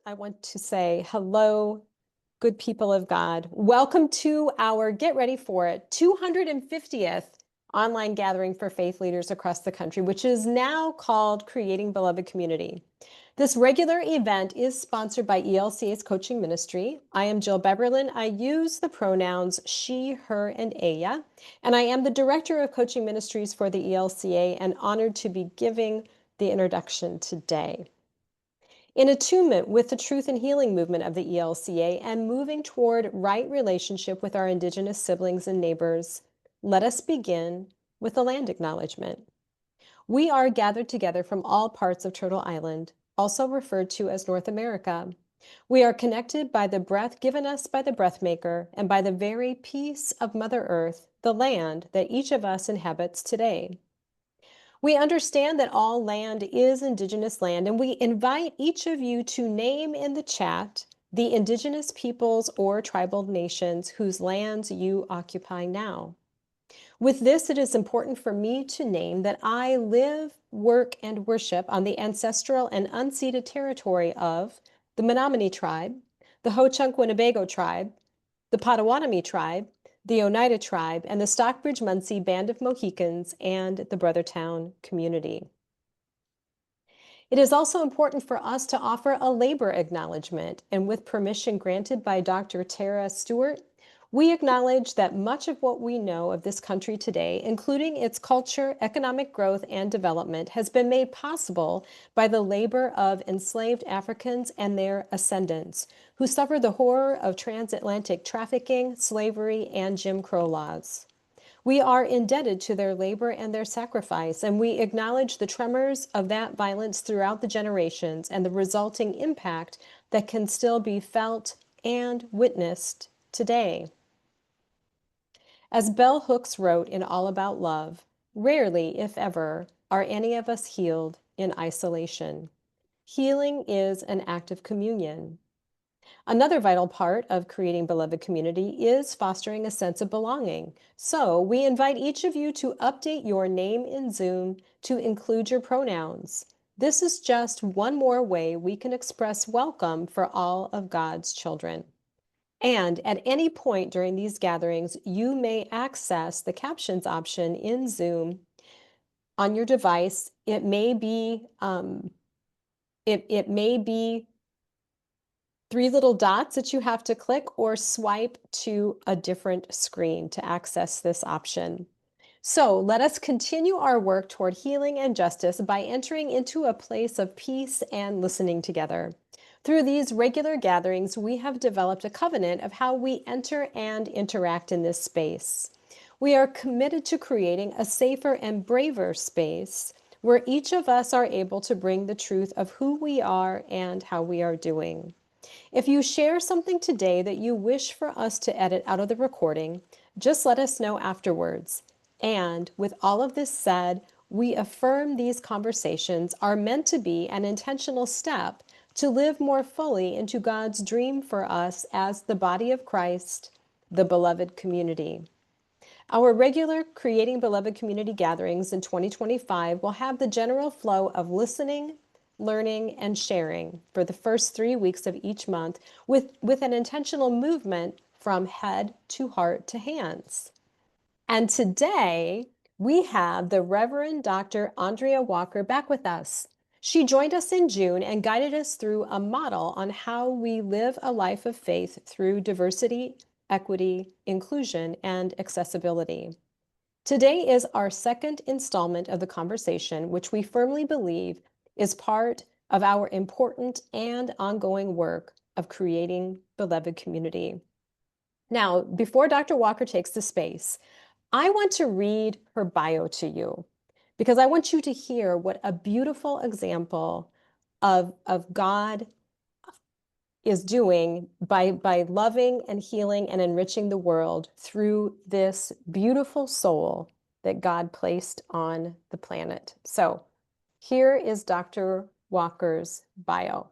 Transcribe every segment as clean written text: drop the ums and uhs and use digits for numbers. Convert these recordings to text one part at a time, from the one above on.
I want to say hello, good people of God. Welcome to our Get Ready For It 250th online gathering for faith leaders across the country, which is now called Creating Beloved Community. This regular event is sponsored by ELCA's coaching ministry. I am Jill Beberlin. I use the pronouns she, her, and Aya, and I am the Director of Coaching Ministries for the ELCA and honored to be giving the introduction today. In attunement with the truth and healing movement of the ELCA and moving toward right relationship with our Indigenous siblings and neighbors, let us begin with a land acknowledgement. We are gathered together from all parts of Turtle Island, also referred to as North America. We are connected by the breath given us by the breath maker and by the very peace of Mother Earth, the land that each of us inhabits today. We understand that all land is Indigenous land, and we invite each of you to name in the chat the Indigenous peoples or tribal nations whose lands you occupy now. With this, it is important for me to name that I live, work, and worship on the ancestral and unceded territory of the Menominee tribe, the Ho-Chunk Winnebago tribe, the Potawatomi tribe, the Oneida tribe, and the Stockbridge-Munsee Band of Mohicans and the Brothertown community. It is also important for us to offer a labor acknowledgement, and with permission granted by Dr. Tara Stewart, we acknowledge that much of what we know of this country today, including its culture, economic growth, and development, has been made possible by the labor of enslaved Africans and their ascendants, who suffered the horror of transatlantic trafficking, slavery, and Jim Crow laws. We are indebted to their labor and their sacrifice, and we acknowledge the tremors of that violence throughout the generations and the resulting impact that can still be felt and witnessed today. As Bell Hooks wrote in All About Love, rarely, if ever, are any of us healed in isolation. Healing is an act of communion. Another vital part of creating beloved community is fostering a sense of belonging. So we invite each of you to update your name in Zoom to include your pronouns. This is just one more way we can express welcome for all of God's children. And at any point during these gatherings, you may access the captions option in Zoom on your device. It may be three little dots that you have to click or swipe to a different screen to access this option. So let us continue our work toward healing and justice by entering into a place of peace and listening together. Through these regular gatherings, we have developed a covenant of how we enter and interact in this space. We are committed to creating a safer and braver space where each of us are able to bring the truth of who we are and how we are doing. If you share something today that you wish for us to edit out of the recording, just let us know afterwards. And with all of this said, we affirm these conversations are meant to be an intentional step to live more fully into God's dream for us as the body of Christ, the beloved community. Our regular Creating Beloved Community gatherings in 2025 will have the general flow of listening, learning, and sharing for the first 3 weeks of each month with an intentional movement from head to heart to hands. And today, we have the Reverend Dr. Andrea Walker back with us. She joined us in June and guided us through a model on how we live a life of faith through diversity, equity, inclusion, and accessibility. Today is our second installment of the conversation, which we firmly believe is part of our important and ongoing work of creating beloved community. Now, before Dr. Walker takes the space, I want to read her bio to you because I want you to hear what a beautiful example of God is doing by loving and healing and enriching the world through this beautiful soul that God placed on the planet. So here is Dr. Walker's bio.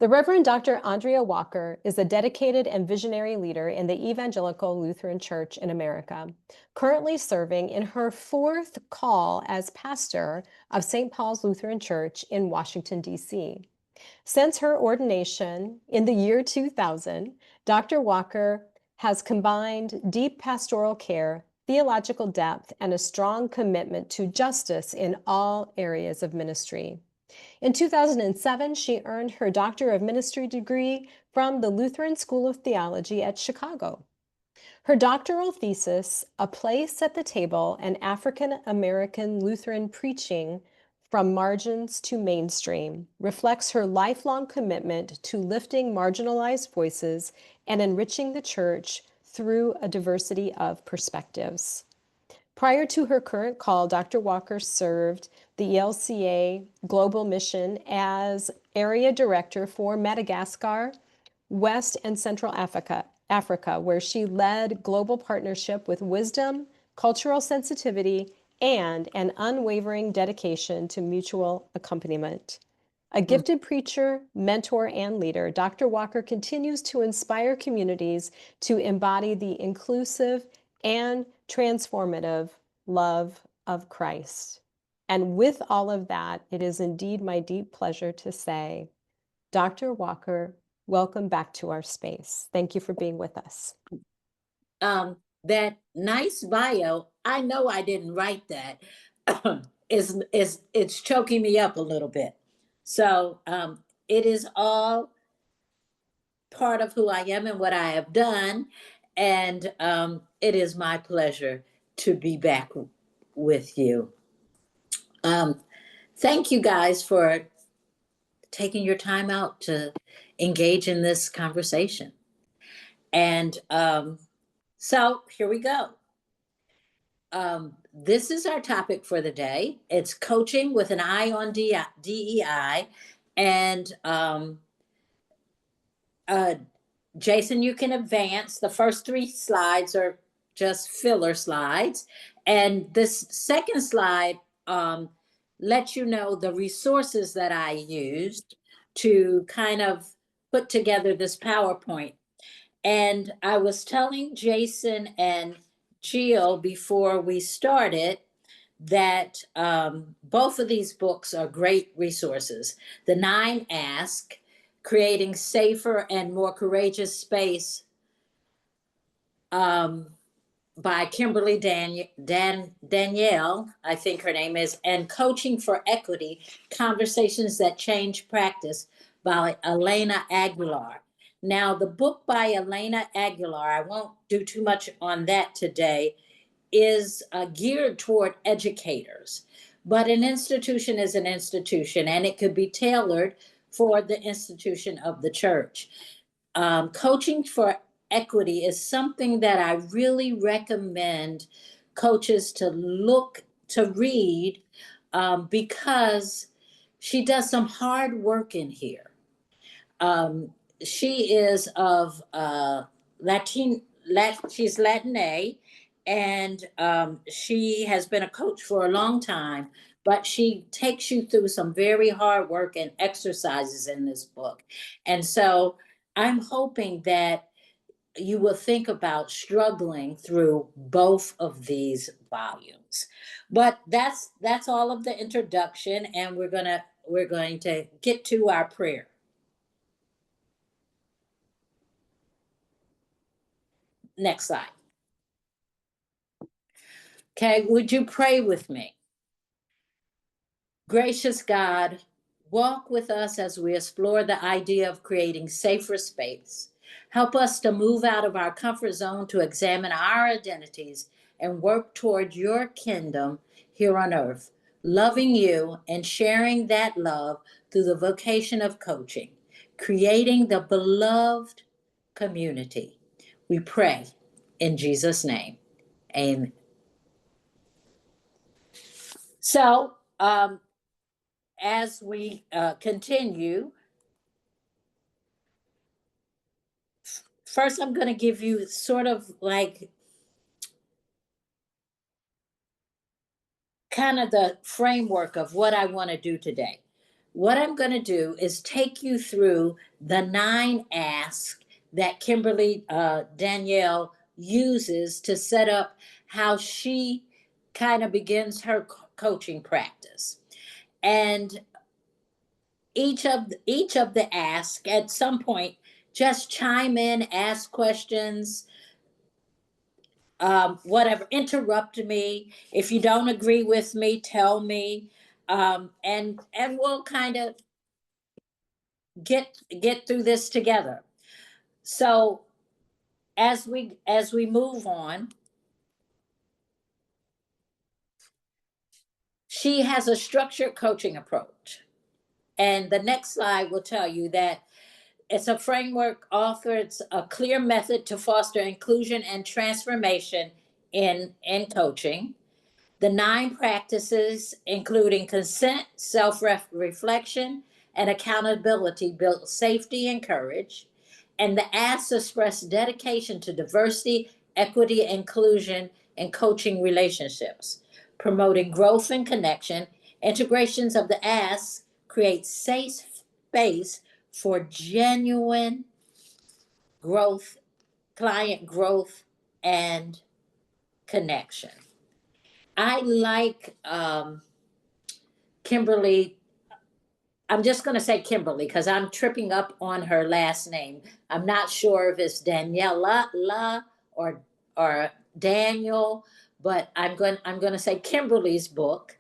The Reverend Dr. Andrea Walker is a dedicated and visionary leader in the Evangelical Lutheran Church in America, currently serving in her fourth call as pastor of St. Paul's Lutheran Church in Washington, D.C. Since her ordination in the year 2000, Dr. Walker has combined deep pastoral care, theological depth, and a strong commitment to justice in all areas of ministry. In 2007, she earned her Doctor of Ministry degree from the Lutheran School of Theology at Chicago. Her doctoral thesis, A Place at the Table, an African-American Lutheran Preaching from Margins to Mainstream, reflects her lifelong commitment to lifting marginalized voices and enriching the church through a diversity of perspectives. Prior to her current call, Dr. Walker served the ELCA Global Mission as Area Director for Madagascar, West and Central Africa, where she led global partnership with wisdom, cultural sensitivity, and an unwavering dedication to mutual accompaniment. A gifted preacher, mentor, and leader, Dr. Walker continues to inspire communities to embody the inclusive and transformative love of Christ. And with all of that, it is indeed my deep pleasure to say, Dr. Walker, welcome back to our space. Thank you for being with us. That nice bio, I know I didn't write that, it's choking me up a little bit. So it is all part of who I am and what I have done. And it is my pleasure to be back with you. Thank you guys for taking your time out to engage in this conversation. And so here we go. This is our topic for the day. It's coaching with an eye on DEI. And Jason, you can advance. The first 3 slides are just filler slides. And this second slide lets you know the resources that I used to kind of put together this PowerPoint. And I was telling Jason and Gio before we started that both of these books are great resources. The 9 Ask, Creating Safer and More Courageous Space by Kimberly Danielle, I think her name is, and Coaching for Equity, Conversations That Change Practice by Elena Aguilar. Now, the book by Elena Aguilar, I won't do too much on that today, is geared toward educators. But an institution is an institution, and it could be tailored for the institution of the church. Coaching for Equity is something that I really recommend coaches to read because she does some hard work in here. She is of she's Latina, and she has been a coach for a long time, but she takes you through some very hard work and exercises in this book. And so I'm hoping that you will think about struggling through both of these volumes. But that's all of the introduction, and we're going to get to our prayer. Next slide. Okay, would you pray with me? Gracious God, walk with us as we explore the idea of creating safer space. Help us to move out of our comfort zone to examine our identities and work toward your kingdom here on earth, loving you and sharing that love through the vocation of coaching, creating the beloved community. We pray in Jesus' name. Amen. So, as we continue, first I'm going to give you sort of like kind of the framework of what I want to do today. What I'm going to do is take you through the 9 asks that Kimberly Danielle uses to set up how she kind of begins her coaching practice. And each of the ask at some point, just chime in, ask questions, whatever, interrupt me. If you don't agree with me, tell me. And we'll kind of get through this together. So as we move on, she has a structured coaching approach. And the next slide will tell you that it's a framework offers a clear method to foster inclusion and transformation in coaching. The 9 practices, including consent, self-reflection, and accountability, build safety and courage. And the asks express dedication to diversity, equity, inclusion, and coaching relationships, promoting growth and connection. Integrations of the asks create safe space for genuine growth, client growth, and connection. I like Kimberly. I'm just going to say Kimberly because I'm tripping up on her last name. I'm not sure if it's Daniela or Daniel, but I'm going to say Kimberly's book.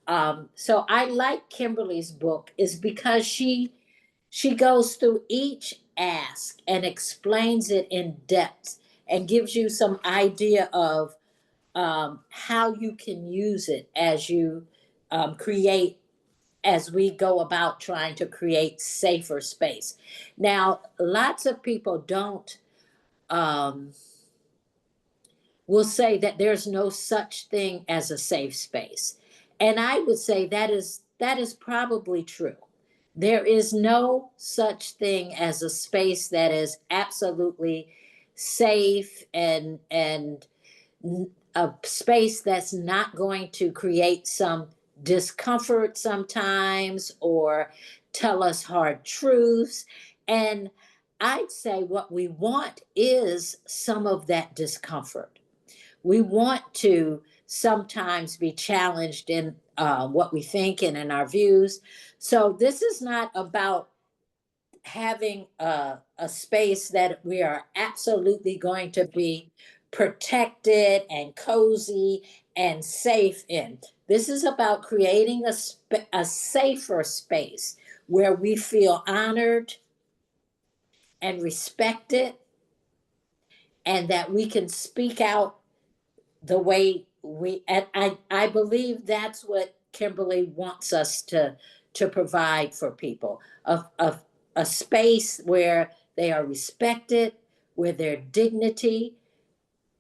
So I like Kimberly's book is because she goes through each ask and explains it in depth and gives you some idea of how you can use it as you create, as we go about trying to create safer space. Now, lots of people don't, will say that there's no such thing as a safe space. And I would say that is probably true. There is no such thing as a space that is absolutely safe and a space that's not going to create some discomfort sometimes or tell us hard truths. And I'd say what we want is some of that discomfort. We want to sometimes be challenged in what we think and in our views. So this is not about having a space that we are absolutely going to be protected and cozy and safe in. This is about creating a safer space where we feel honored and respected and that we can speak out the way we, and I believe that's what Kimberly wants us to provide for people, a space where they are respected, where their dignity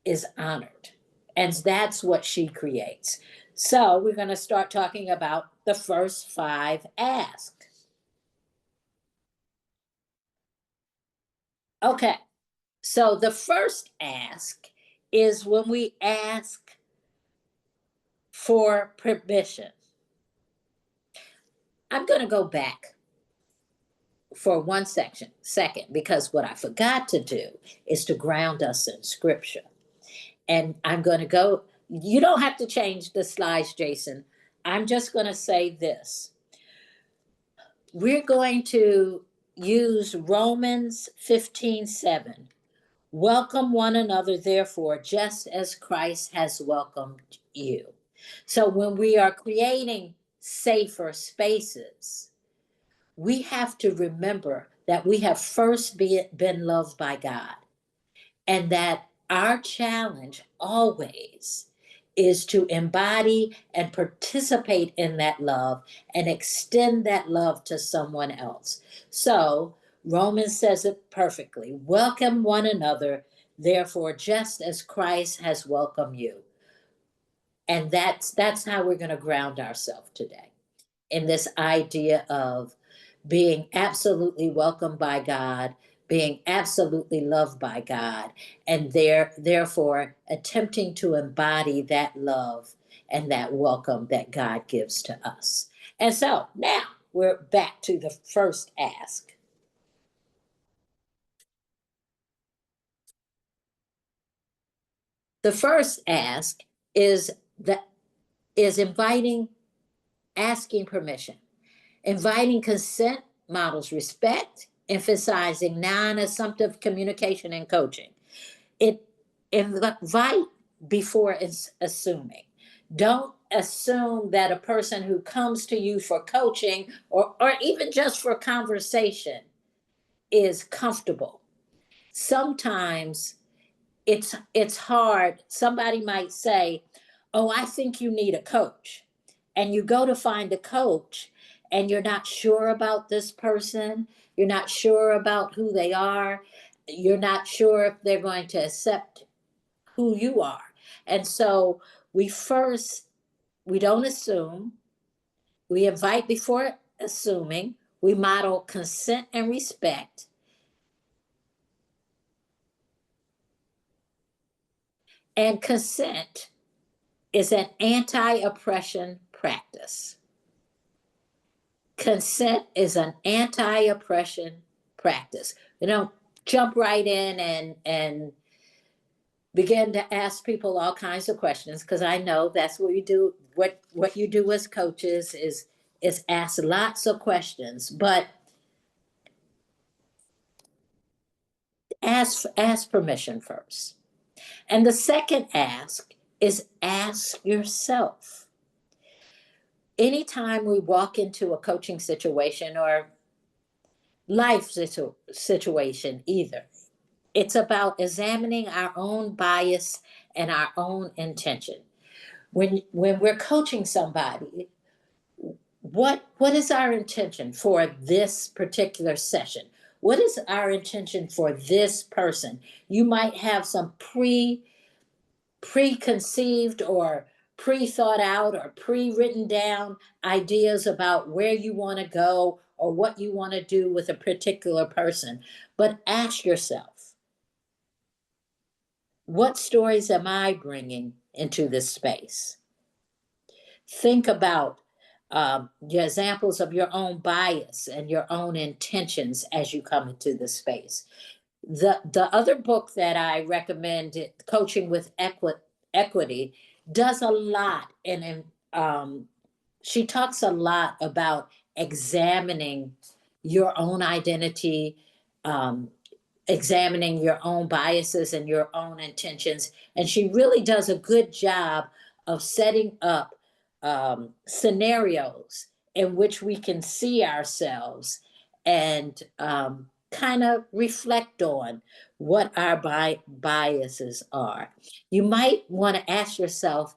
is honored. And that's what she creates. So we're going to start talking about the first 5 asks. Okay, so the first ask is when we ask for permission. I'm going to go back for one second, because what I forgot to do is to ground us in scripture. And I'm going to go, you don't have to change the slides, Jason. I'm just going to say this. We're going to use Romans 15:7. Welcome one another, therefore, just as Christ has welcomed you. So when we are creating safer spaces, we have to remember that we have first been loved by God, and that our challenge always is to embody and participate in that love and extend that love to someone else. So Romans says it perfectly. Welcome one another, therefore, just as Christ has welcomed you. And that's how we're going to ground ourselves today, in this idea of being absolutely welcomed by God, being absolutely loved by God, and therefore attempting to embody that love and that welcome that God gives to us. And so now we're back to the first ask. The first ask is inviting, asking permission. Inviting consent models respect, emphasizing non-assumptive communication and coaching. It invite before assuming. Don't assume that a person who comes to you for coaching or even just for conversation is comfortable. Sometimes it's hard. Somebody might say, "Oh, I think you need a coach." And you go to find a coach and you're not sure about this person, you're not sure about who they are, you're not sure if they're going to accept who you are. And so we don't assume, we invite before assuming, we model consent and respect. And consent is an anti-oppression practice. Consent is an anti-oppression practice. You don't jump right in and begin to ask people all kinds of questions, because I know that's what you do. What you do as coaches is ask lots of questions, but ask permission first. And the second ask is ask yourself. Anytime we walk into a coaching situation or life situation either, it's about examining our own bias and our own intention. When we're coaching somebody, what is our intention for this particular session? What is our intention for this person? You might have some preconceived or pre-thought out or pre-written down ideas about where you want to go or what you want to do with a particular person. But ask yourself, what stories am I bringing into this space? Think about your examples of your own bias and your own intentions as you come into the space. The other book that I recommend, Coaching with Equity, does a lot, and she talks a lot about examining your own identity, examining your own biases and your own intentions. And she really does a good job of setting up scenarios in which we can see ourselves and kind of reflect on what our biases are. You might want to ask yourself,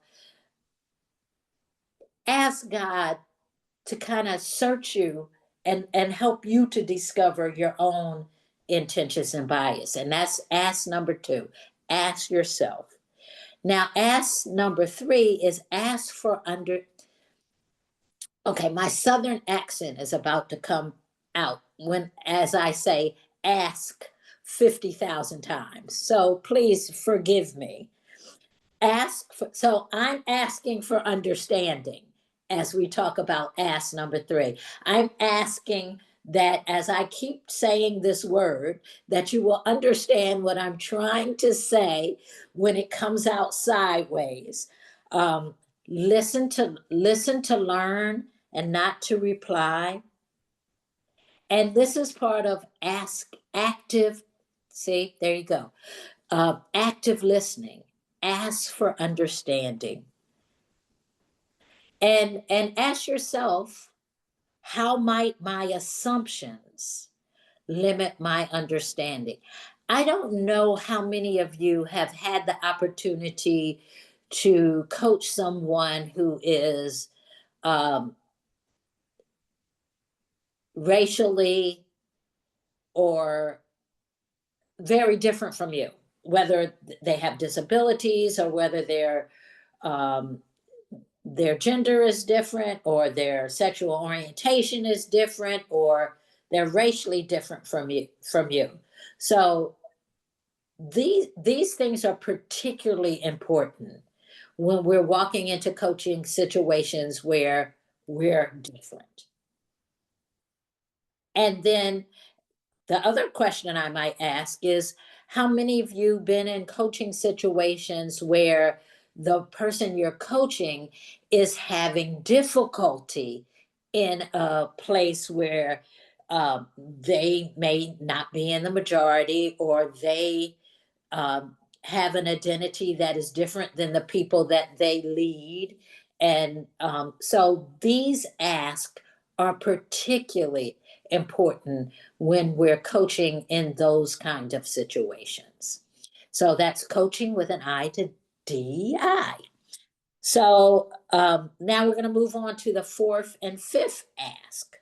ask God to kind of search you and help you to discover your own intentions and bias. And that's ask number 2. Ask yourself. Now, ask number 3 is ask for okay, my Southern accent is about to come out as I say, ask 50,000 times. So please forgive me. So I'm asking for understanding as we talk about ask number 3. I'm asking that as I keep saying this word, that you will understand what I'm trying to say when it comes out sideways. Listen to learn and not to reply. And this is part of active, see, there you go. Active listening. Ask for understanding. And ask yourself, how might my assumptions limit my understanding? I don't know how many of you have had the opportunity to coach someone who is racially or very different from you, whether they have disabilities or whether their gender is different or their sexual orientation is different or they're racially different from you. So these things are particularly important when we're walking into coaching situations where we're different. And then the other question I might ask is, how many of you been in coaching situations where the person you're coaching is having difficulty in a place where they may not be in the majority, or they have an identity that is different than the people that they lead. And so these asks are particularly important when we're coaching in those kinds of situations. So that's coaching with an eye to DI. So now we're going to move on to the fourth and fifth ask.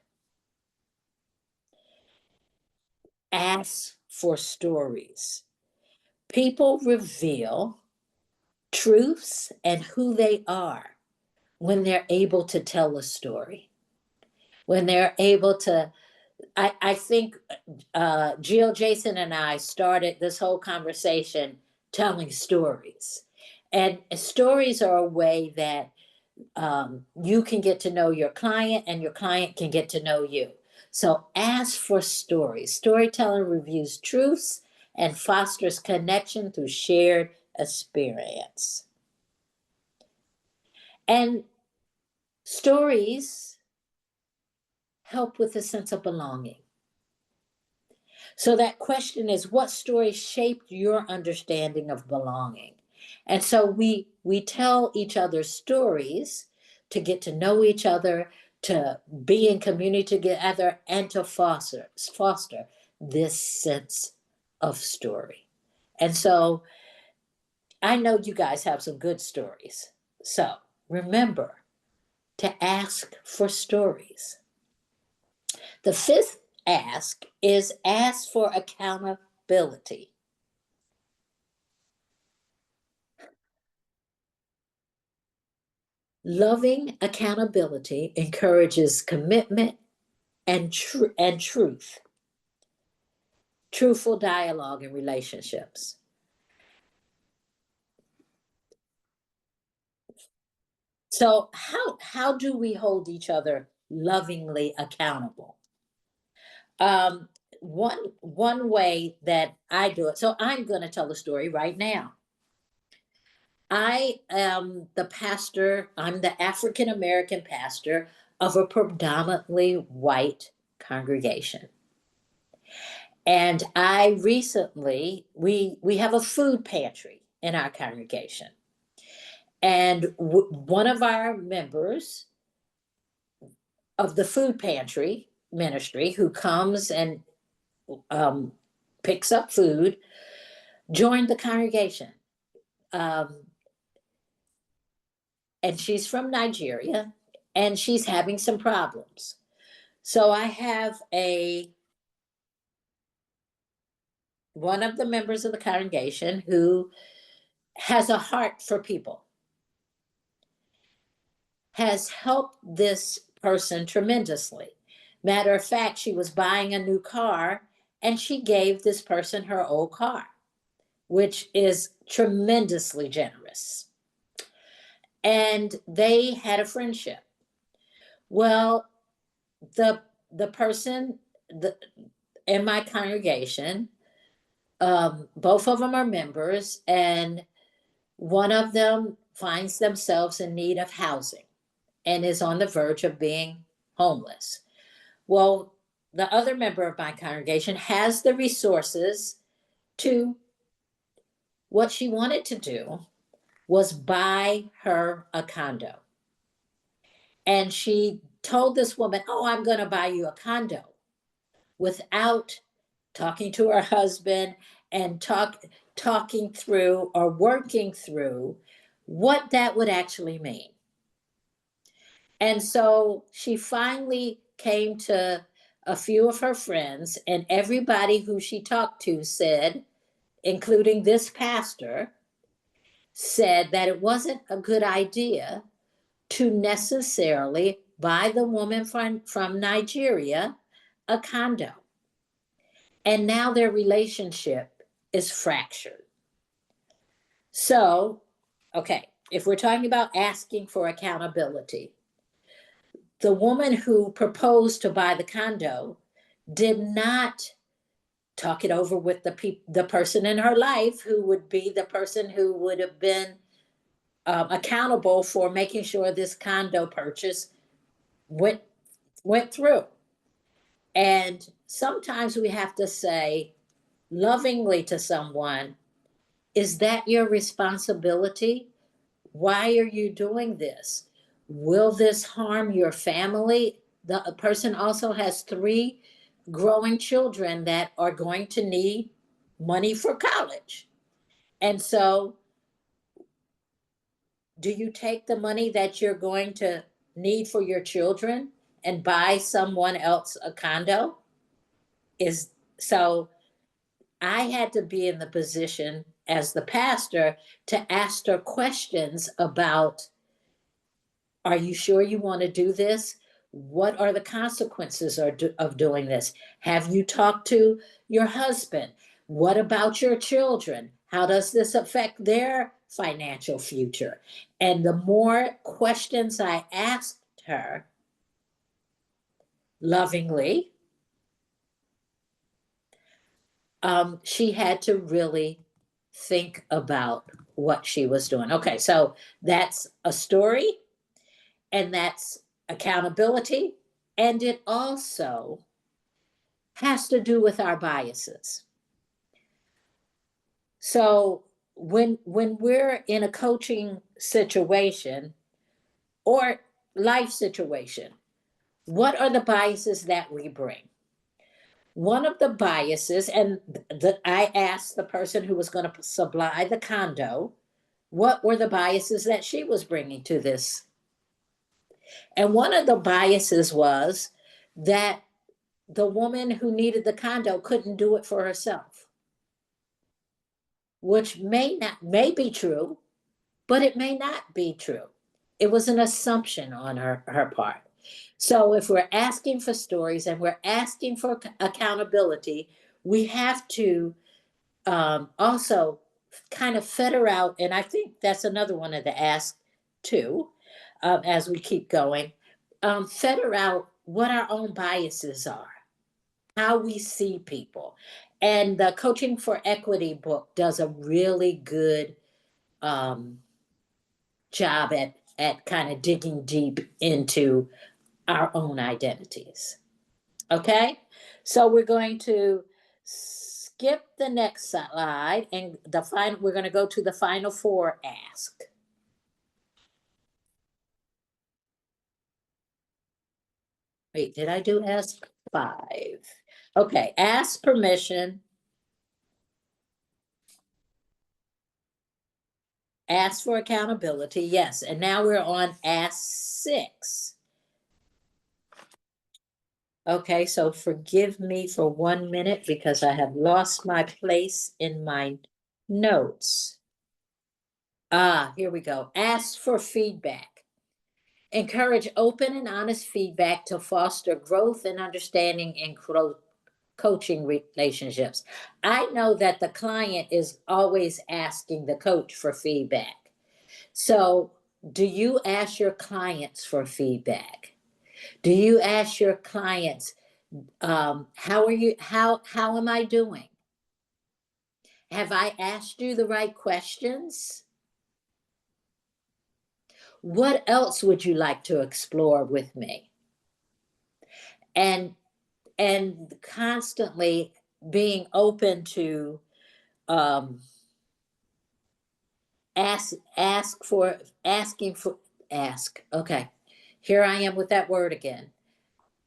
Ask for stories. People reveal truths and who they are when they're able to tell a story. When they're able to, I think Jill, Jason, and I started this whole conversation telling stories. And stories are a way that you can get to know your client and your client can get to know you. So ask for stories. Storytelling reviews truths and fosters connection through shared experience. And stories help with a sense of belonging. So that question is, what story shaped your understanding of belonging? And so we tell each other stories to get to know each other, to be in community together, and to foster this sense of story. And so I know you guys have some good stories. So remember to ask for stories. The fifth ask is ask for accountability. Loving accountability encourages commitment and truth, truthful dialogue in relationships. So how do we hold each other lovingly accountable? One way that I do it. So I'm going to tell the story right now. I am the pastor. I'm the African American pastor of a predominantly white congregation. And I recently, we have a food pantry in our congregation. And one of our members of the food pantry ministry, who comes and picks up food, joined the congregation. And she's from Nigeria, and she's having some problems. So I have one of the members of the congregation who has a heart for people, has helped this person tremendously. Matter of fact, she was buying a new car and she gave this person her old car, which is tremendously generous. And they had a friendship. Well, the person in my congregation, both of them are members, and one of them finds themselves in need of housing and is on the verge of being homeless. Well, the other member of my congregation has the resources to, what she wanted to do was buy her a condo. And she told this woman, "Oh, I'm going to buy you a condo," without talking to her husband and talking through or working through what that would actually mean. And so she finally came to a few of her friends, and everybody who she talked to said, including this pastor, said that it wasn't a good idea to necessarily buy the woman from Nigeria a condo. And now their relationship is fractured. So, okay, if we're talking about asking for accountability, the woman who proposed to buy the condo did not talk it over with the person in her life who would be the person who would have been accountable for making sure this condo purchase went went through. And sometimes we have to say lovingly to someone, is that your responsibility? Why are you doing this? Will this harm your family? The person also has 3 growing children that are going to need money for college. And so, do you take the money that you're going to need for your children and buy someone else a condo? Is so I had to be in the position as the pastor to ask her questions about, are you sure you want to do this? What are the consequences of doing this? Have you talked to your husband? What about your children? How does this affect their financial future? And the more questions I asked her lovingly, she had to really think about what she was doing. Okay, so that's a story, and that's accountability, and it also has to do with our biases. So when we're in a coaching situation or life situation, what are the biases that we bring? One of the biases, and I asked the person who was going to supply the condo, what were the biases that she was bringing to this? And one of the biases was that the woman who needed the condo couldn't do it for herself, which may be true, but it may not be true. It was an assumption on her part. So if we're asking for stories and we're asking for accountability, we have to also kind of fetter out, and I think that's another one of the asks too, as we keep going, fetter out what our own biases are, how we see people. And the Coaching for Equity book does a really good job at kind of digging deep into our own identities. Okay, so we're going to skip the next slide, and we're going to go to the final 4 ask. Wait, did I do ask 5? Okay, ask permission, ask for accountability, yes, and now we're on ask 6. Okay, so forgive me for 1 minute because I have lost my place in my notes. Here we go. Ask for feedback. Encourage open and honest feedback to foster growth and understanding in coaching relationships. I know that the client is always asking the coach for feedback. So, do you ask your clients for feedback? Do you ask your clients, how are you, how am I doing? Have I asked you the right questions? What else would you like to explore with me? And constantly being open to ask. Okay, here I am with that word again.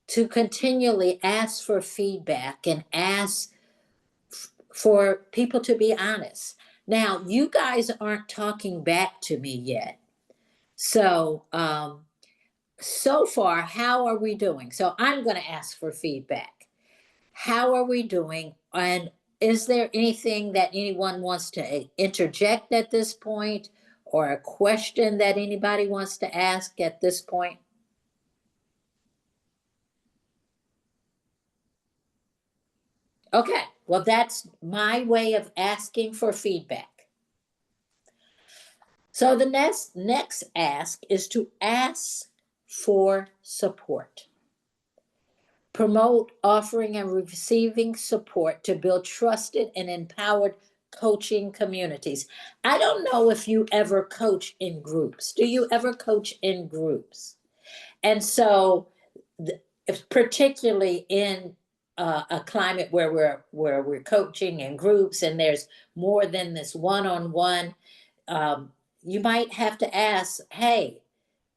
To continually ask for feedback and ask for people to be honest. Now, you guys aren't talking back to me yet. So, so far, how are we doing? So I'm going to ask for feedback. How are we doing? And is there anything that anyone wants to interject at this point, or a question that anybody wants to ask at this point? Okay, well, that's my way of asking for feedback. So the next ask is to ask for support. Promote offering and receiving support to build trusted and empowered coaching communities. I don't know if you ever coach in groups. Do you ever coach in groups? And so if particularly in a climate where we're coaching in groups and there's more than this one-on-one, you might have to ask, hey,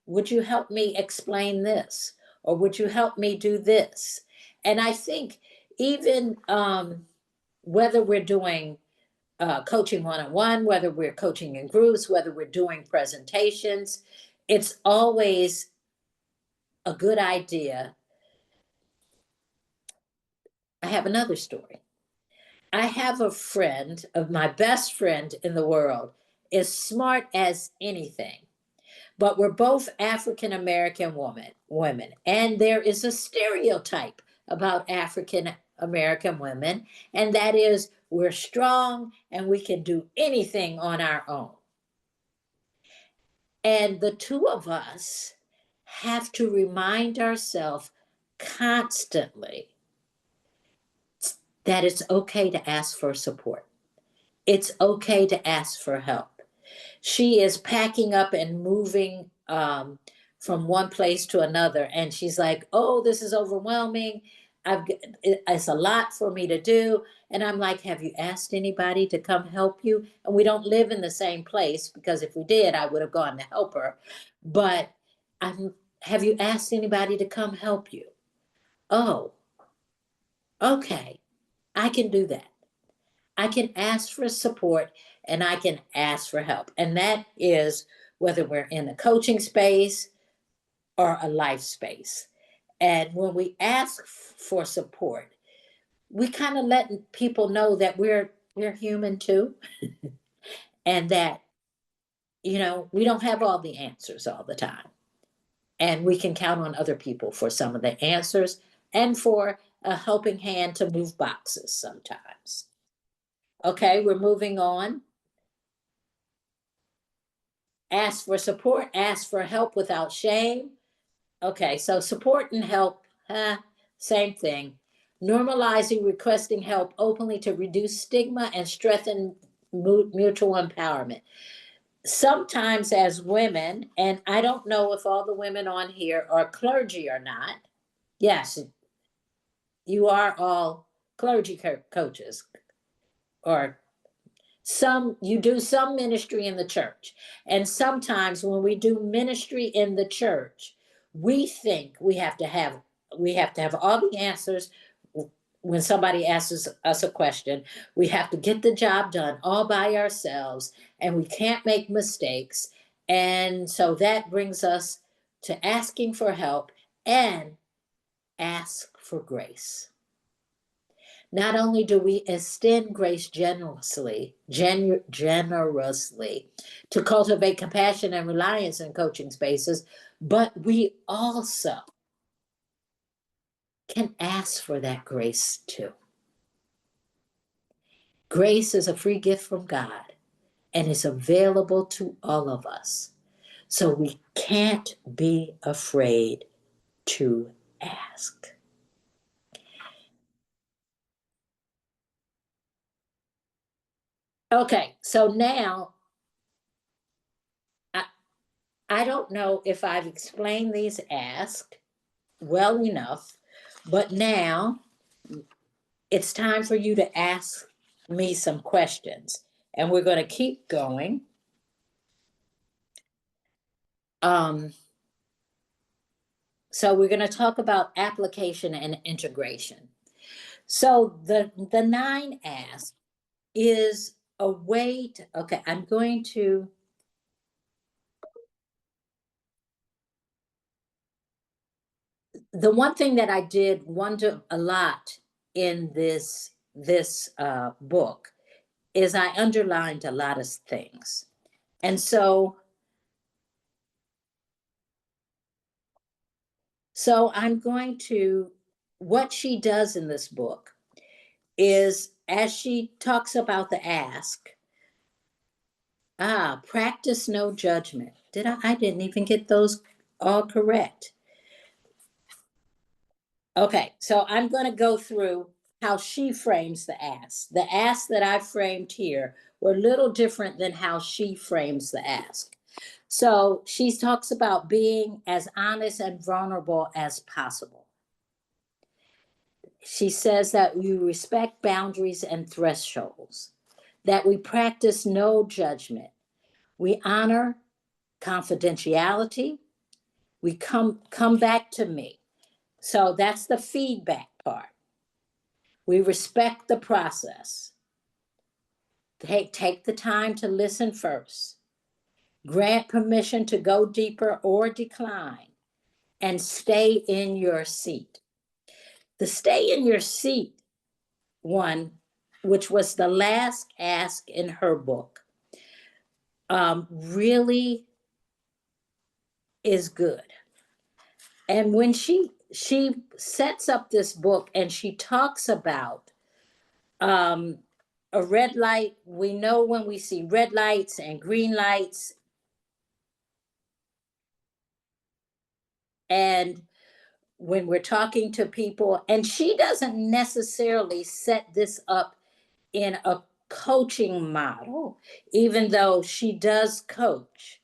would you help me explain this? Or would you help me do this? And I think even whether we're doing coaching one-on-one, whether we're coaching in groups, whether we're doing presentations, it's always a good idea. I have another story. I have a friend of my best friend in the world, as smart as anything, but we're both African American women, and there is a stereotype about African American women, and that is we're strong and we can do anything on our own. And the two of us have to remind ourselves constantly that it's okay to ask for support. It's okay to ask for help. She is packing up and moving from one place to another, and she's like, oh, this is overwhelming. It's a lot for me to do. And I'm like, have you asked anybody to come help you? And we don't live in the same place, because if we did, I would have gone to help her. But have you asked anybody to come help you? Oh, okay, I can do that. I can ask for support and I can ask for help. And that is whether we're in a coaching space or a life space. And when we ask for support, we kind of let people know that we're human too. And that, we don't have all the answers all the time. And we can count on other people for some of the answers and for a helping hand to move boxes sometimes. Okay, we're moving on. Ask for support, ask for help without shame. Okay, so support and help, same thing. Normalizing requesting help openly to reduce stigma and strengthen mutual empowerment. Sometimes as women, and I don't know if all the women on here are clergy or not. Yes, you are all clergy coaches, or you do some ministry in the church. And sometimes when we do ministry in the church, we think we have to have all the answers. When somebody asks us a question, we have to get the job done all by ourselves, and we can't make mistakes. And so that brings us to asking for help and ask for grace. Not only do we extend grace generously to cultivate compassion and reliance in coaching spaces, but we also can ask for that grace too. Grace is a free gift from God and is available to all of us. So we can't be afraid to ask. Okay, so now I don't know if I've explained these ask well enough, but now it's time for you to ask me some questions, and we're going to keep going. So we're going to talk about application and integration. So the 9 ask is a way to, okay, I'm going to, the one thing that I did wonder a lot in this book is I underlined a lot of things. And so I'm going to, what she does in this book is, as she talks about the ask, practice no judgment. I didn't even get those all correct. Okay, so I'm going to go through how she frames the ask. The ask that I framed here were a little different than how she frames the ask. So she talks about being as honest and vulnerable as possible. she says that we respect boundaries and thresholds, that we practice no judgment, we honor confidentiality, we come back to me. So that's the feedback part. We respect the process. Take the time to listen first. Grant permission to go deeper or decline, and stay in your seat. The stay in your seat one, which was the last ask in her book, really is good. And when she sets up this book and she talks about a red light, we know when we see red lights and green lights, and when we're talking to people, and she doesn't necessarily set this up in a coaching model, even though she does coach.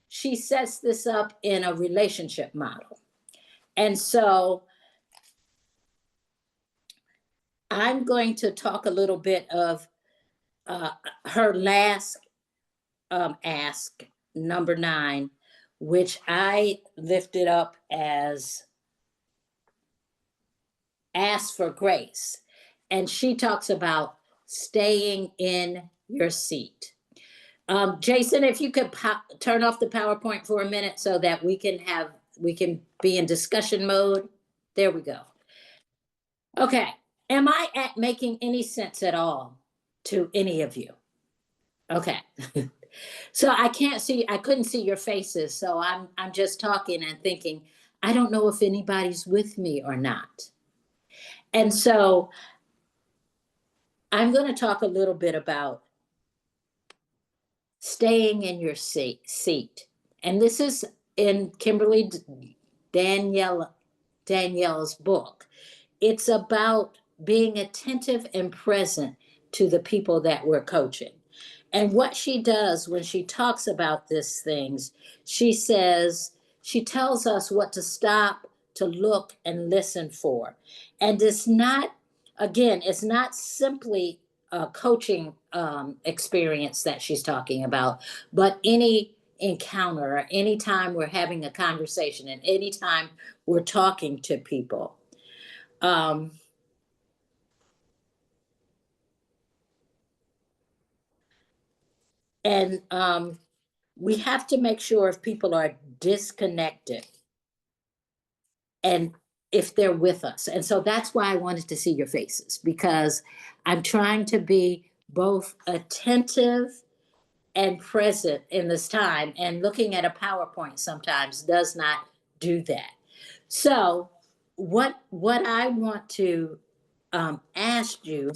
She sets this up in a relationship model. And so I'm going to talk a little bit of her last ask, number 9, which I lifted up as ask for grace. And she talks about staying in your seat. Jason, if you could turn off the PowerPoint for a minute so that we can be in discussion mode. There we go. Okay. Am I making any sense at all to any of you? Okay. So I couldn't see your faces. So I'm just talking and thinking, I don't know if anybody's with me or not. And so I'm going to talk a little bit about staying in your seat. And this is in Kimberly Danielle's book. It's about being attentive and present to the people that we're coaching. And what she does when she talks about these things, she tells us what to stop, to look and listen for. And it's not simply a coaching experience that she's talking about, but any encounter, or anytime we're having a conversation, and anytime we're talking to people. And we have to make sure if people are disconnected and if they're with us. And so that's why I wanted to see your faces, because I'm trying to be both attentive and present in this time. And looking at a PowerPoint sometimes does not do that. So what I want to ask you,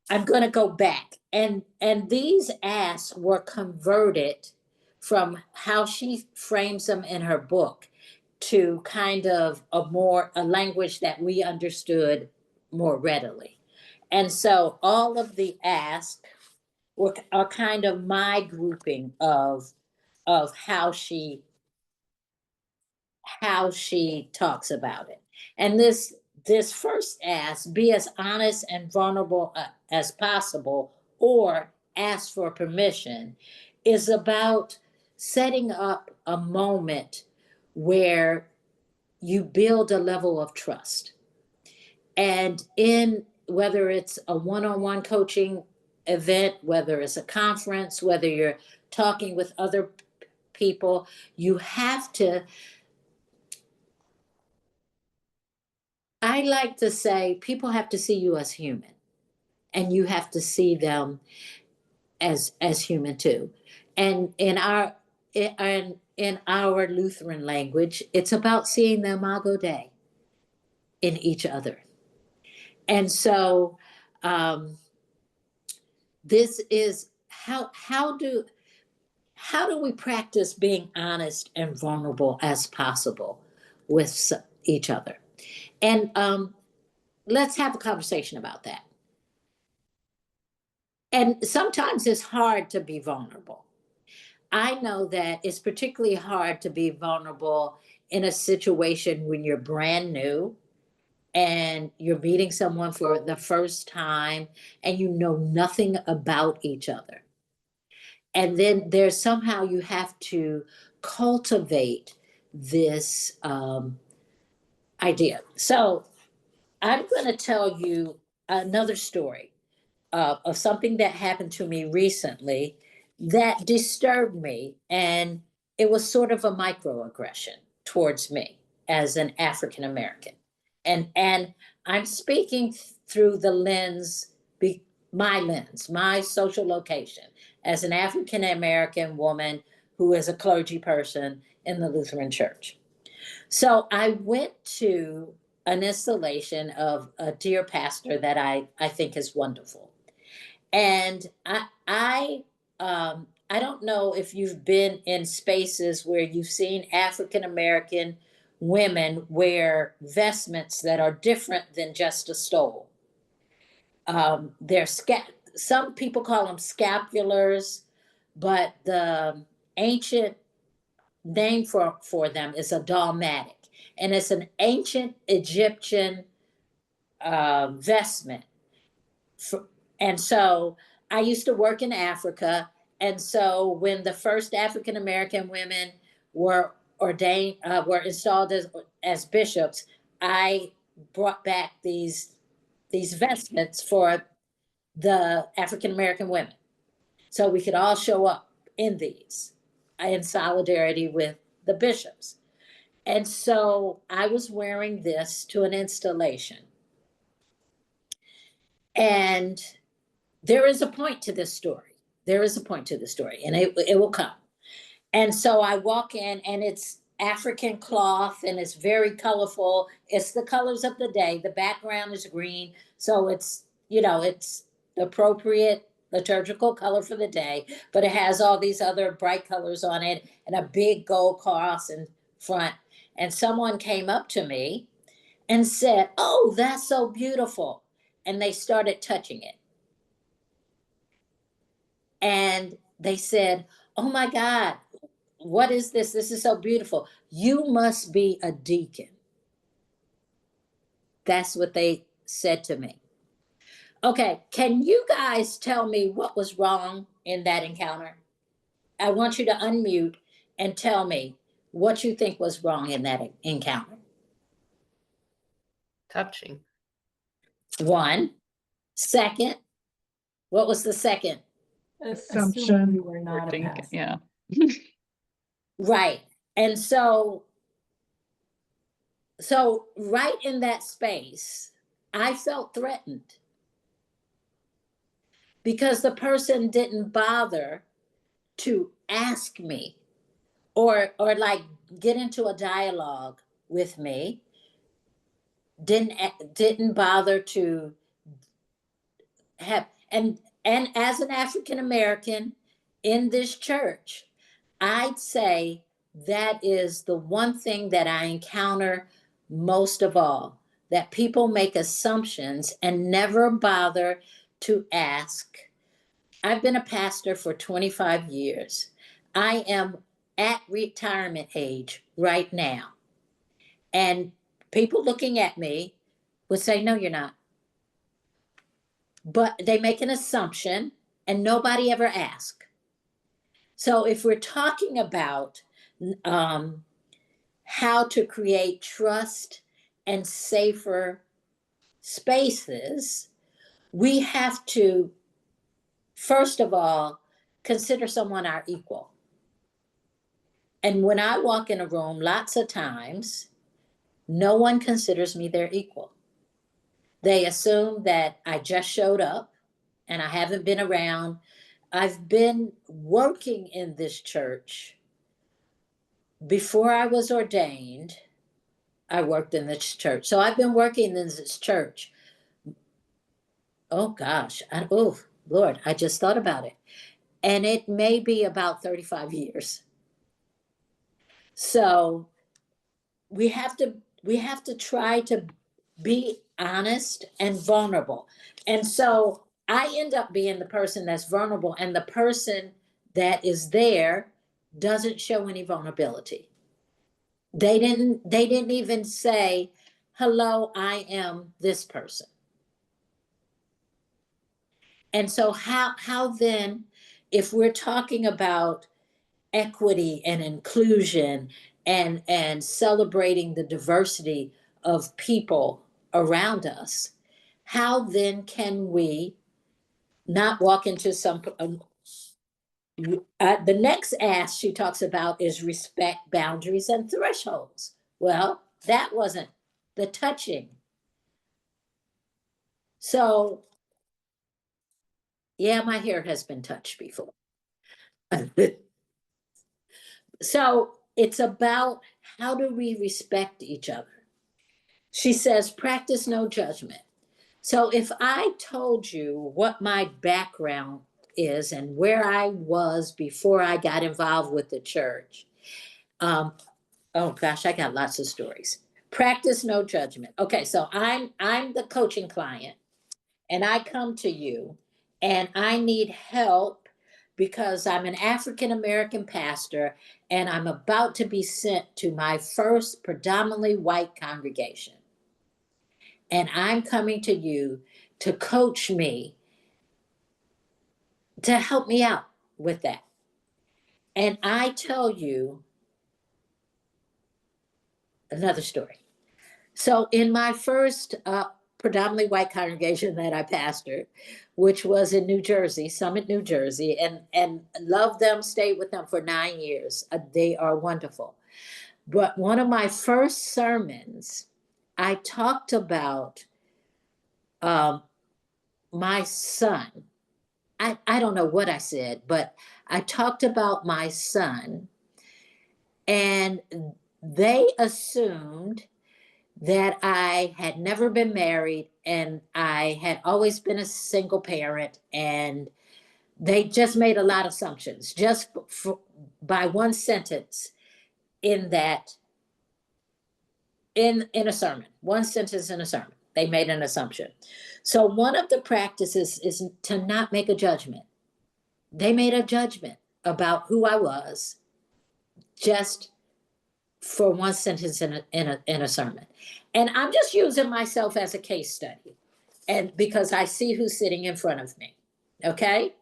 I'm going to go back, and these asks were converted from how she frames them in her book to kind of a language that we understood more readily. And so all of the asks are kind of my grouping of how she talks about it. And this first ask, be as honest and vulnerable as possible, or ask for permission, is about setting up a moment where you build a level of trust. And whether it's a one-on-one coaching event, whether it's a conference, whether you're talking with other people, you have to, I like to say, people have to see you as human, and you have to see them as human too. And in our Lutheran language, it's about seeing the Imago Dei in each other. And so this is how do we practice being honest and vulnerable as possible with each other? And let's have a conversation about that. And sometimes it's hard to be vulnerable. I know that it's particularly hard to be vulnerable in a situation when you're brand new and you're meeting someone for the first time and you know nothing about each other. And then there's somehow you have to cultivate this idea. So I'm going to tell you another story of something that happened to me recently that disturbed me. And it was sort of a microaggression towards me as an African American. And I'm speaking through the lens, my lens, my social location as an African American woman who is a clergy person in the Lutheran Church. So I went to an installation of a dear pastor that I think is wonderful. And I don't know if you've been in spaces where you've seen African American women wear vestments that are different than just a stole. They're some people call them scapulars, but the ancient name for them is a dalmatic, and it's an ancient Egyptian vestment. And so I used to work in Africa, and so when the first African American women were ordained, were installed as bishops, I brought back these vestments for the African American women, so we could all show up in these in solidarity with the bishops. And so I was wearing this to an installation. And there is a point to this story. There is a point to the story, and it will come. And so I walk in, and it's African cloth, and it's very colorful. It's the colors of the day. The background is green, so it's, it's the appropriate liturgical color for the day, but it has all these other bright colors on it and a big gold cross in front. And someone came up to me and said, "Oh, that's so beautiful." And they started touching it. And they said, "Oh my God, what is this? This is so beautiful. You must be a deacon." That's what they said to me. Okay, can you guys tell me what was wrong in that encounter? I want you to unmute and tell me what you think was wrong in that encounter. Touching. One. Second. What was the second? Assumption. You were not a pastor. Yeah. Right. And so right in that space, I felt threatened because the person didn't bother to ask me or like get into a dialogue with me, didn't bother to have, and as an African American in this church, I'd say that is the one thing that I encounter most of all, that people make assumptions and never bother to ask. I've been a pastor for 25 years. I am at retirement age right now. And people looking at me would say, "No, you're not." But they make an assumption and nobody ever asks. So if we're talking about how to create trust and safer spaces, we have to, first of all, consider someone our equal. And when I walk in a room, lots of times, no one considers me their equal. They assume that I just showed up and I haven't been around. I've been working in this church. Before I was ordained, I worked in this church. So I've been working in this church. Oh gosh, oh Lord, I just thought about it. And it may be about 35 years. So we have to try to be honest and vulnerable. And so I end up being the person that's vulnerable, and the person that is there doesn't show any vulnerability. They didn't even say, hello, I am this person. And so how then, if we're talking about equity and inclusion and celebrating the diversity of people around us, how then can we not walk into some the next ask she talks about is respect boundaries and thresholds. Well, that wasn't the touching. So yeah, my hair has been touched before. So it's about how do we respect each other? She says, practice no judgment. So if I told you what my background is and where I was before I got involved with the church, oh gosh, I got lots of stories. Practice no judgment. Okay, so I'm the coaching client, and I come to you and I need help because I'm an African American pastor and I'm about to be sent to my first predominantly white congregation. And I'm coming to you to coach me, to help me out with that. And I tell you another story. So in my first predominantly white congregation that I pastored, which was in New Jersey, Summit, New Jersey, and loved them, stayed with them for 9 years. They are wonderful. But one of my first sermons, I talked about my son. I don't know what I said, but I talked about my son, and they assumed that I had never been married and I had always been a single parent, and they just made a lot of assumptions just by one sentence in that in a sermon, one sentence in a sermon. They made an assumption. So one of the practices is to not make a judgment. They made a judgment about who I was just for one sentence in a sermon. And I'm just using myself as a case study, and because I see who's sitting in front of me. Okay.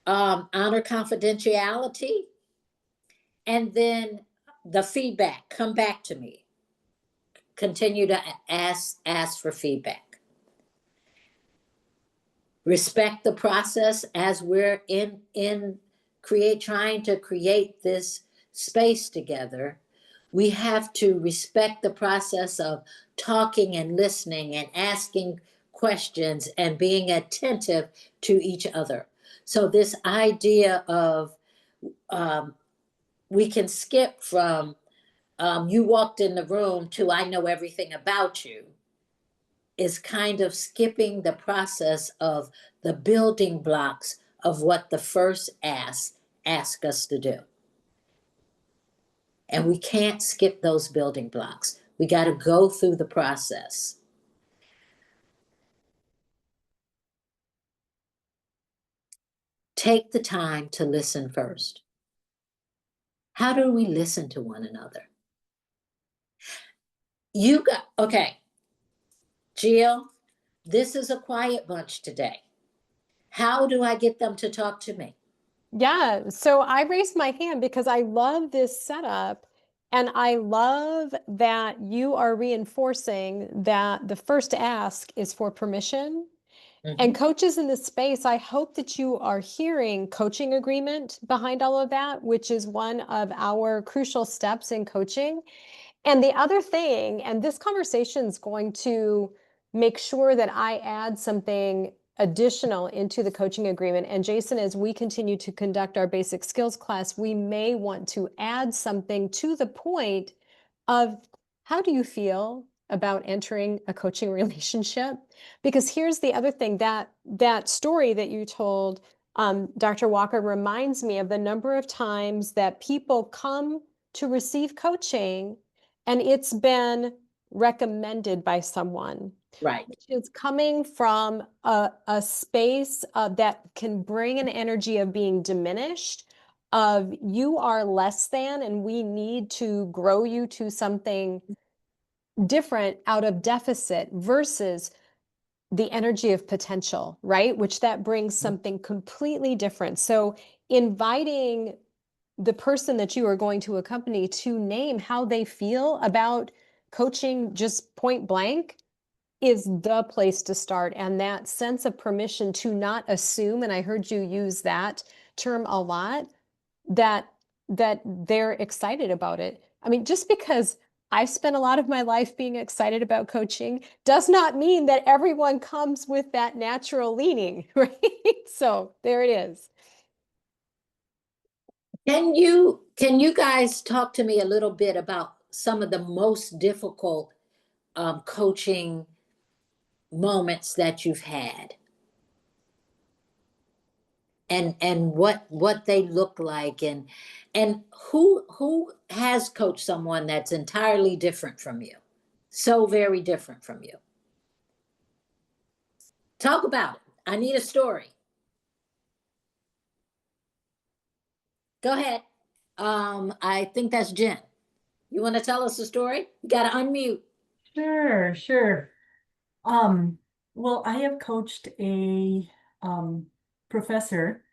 Honor confidentiality, and then the feedback, come back to me. Continue to ask for feedback. Respect the process as we're trying to create this space together. We have to respect the process of talking and listening and asking questions and being attentive to each other. So this idea of we can skip from you walked in the room to I know everything about you is kind of skipping the process of the building blocks of what the first ask us to do. And we can't skip those building blocks. We got to go through the process. Take the time to listen first. How do we listen to one another? Okay, Jill, this is a quiet bunch today. How do I get them to talk to me? Yeah, so I raised my hand because I love this setup, and I love that you are reinforcing that the first ask is for permission. And coaches in this space, I hope that you are hearing coaching agreement behind all of that, which is one of our crucial steps in coaching. And the other thing, and this conversation is going to make sure that I add something additional into the coaching agreement. And Jason, as we continue to conduct our basic skills class, we may want to add something to the point of how do you feel about entering a coaching relationship? Because here's the other thing, that story that you told, Dr. Walker, reminds me of the number of times that people come to receive coaching and it's been recommended by someone. Right. Which is coming from a space that can bring an energy of being diminished, of you are less than, and we need to grow you to something different out of deficit versus the energy of potential, right? Which that brings something completely different. So inviting the person that you are going to accompany to name how they feel about coaching just point blank is the place to start. And that sense of permission to not assume, and I heard you use that term a lot, that they're excited about it. I mean, just because I've spent a lot of my life being excited about coaching does not mean that everyone comes with that natural leaning, right? So there it is. Can you guys talk to me a little bit about some of the most difficult coaching moments that you've had, and what they look like, and who has coached someone that's entirely different from you, so very different from you? Talk about it. I need a story. Go ahead. I think that's Jen. You want to tell us a story? You got to unmute. Sure, sure. Um, well, I have coached a professor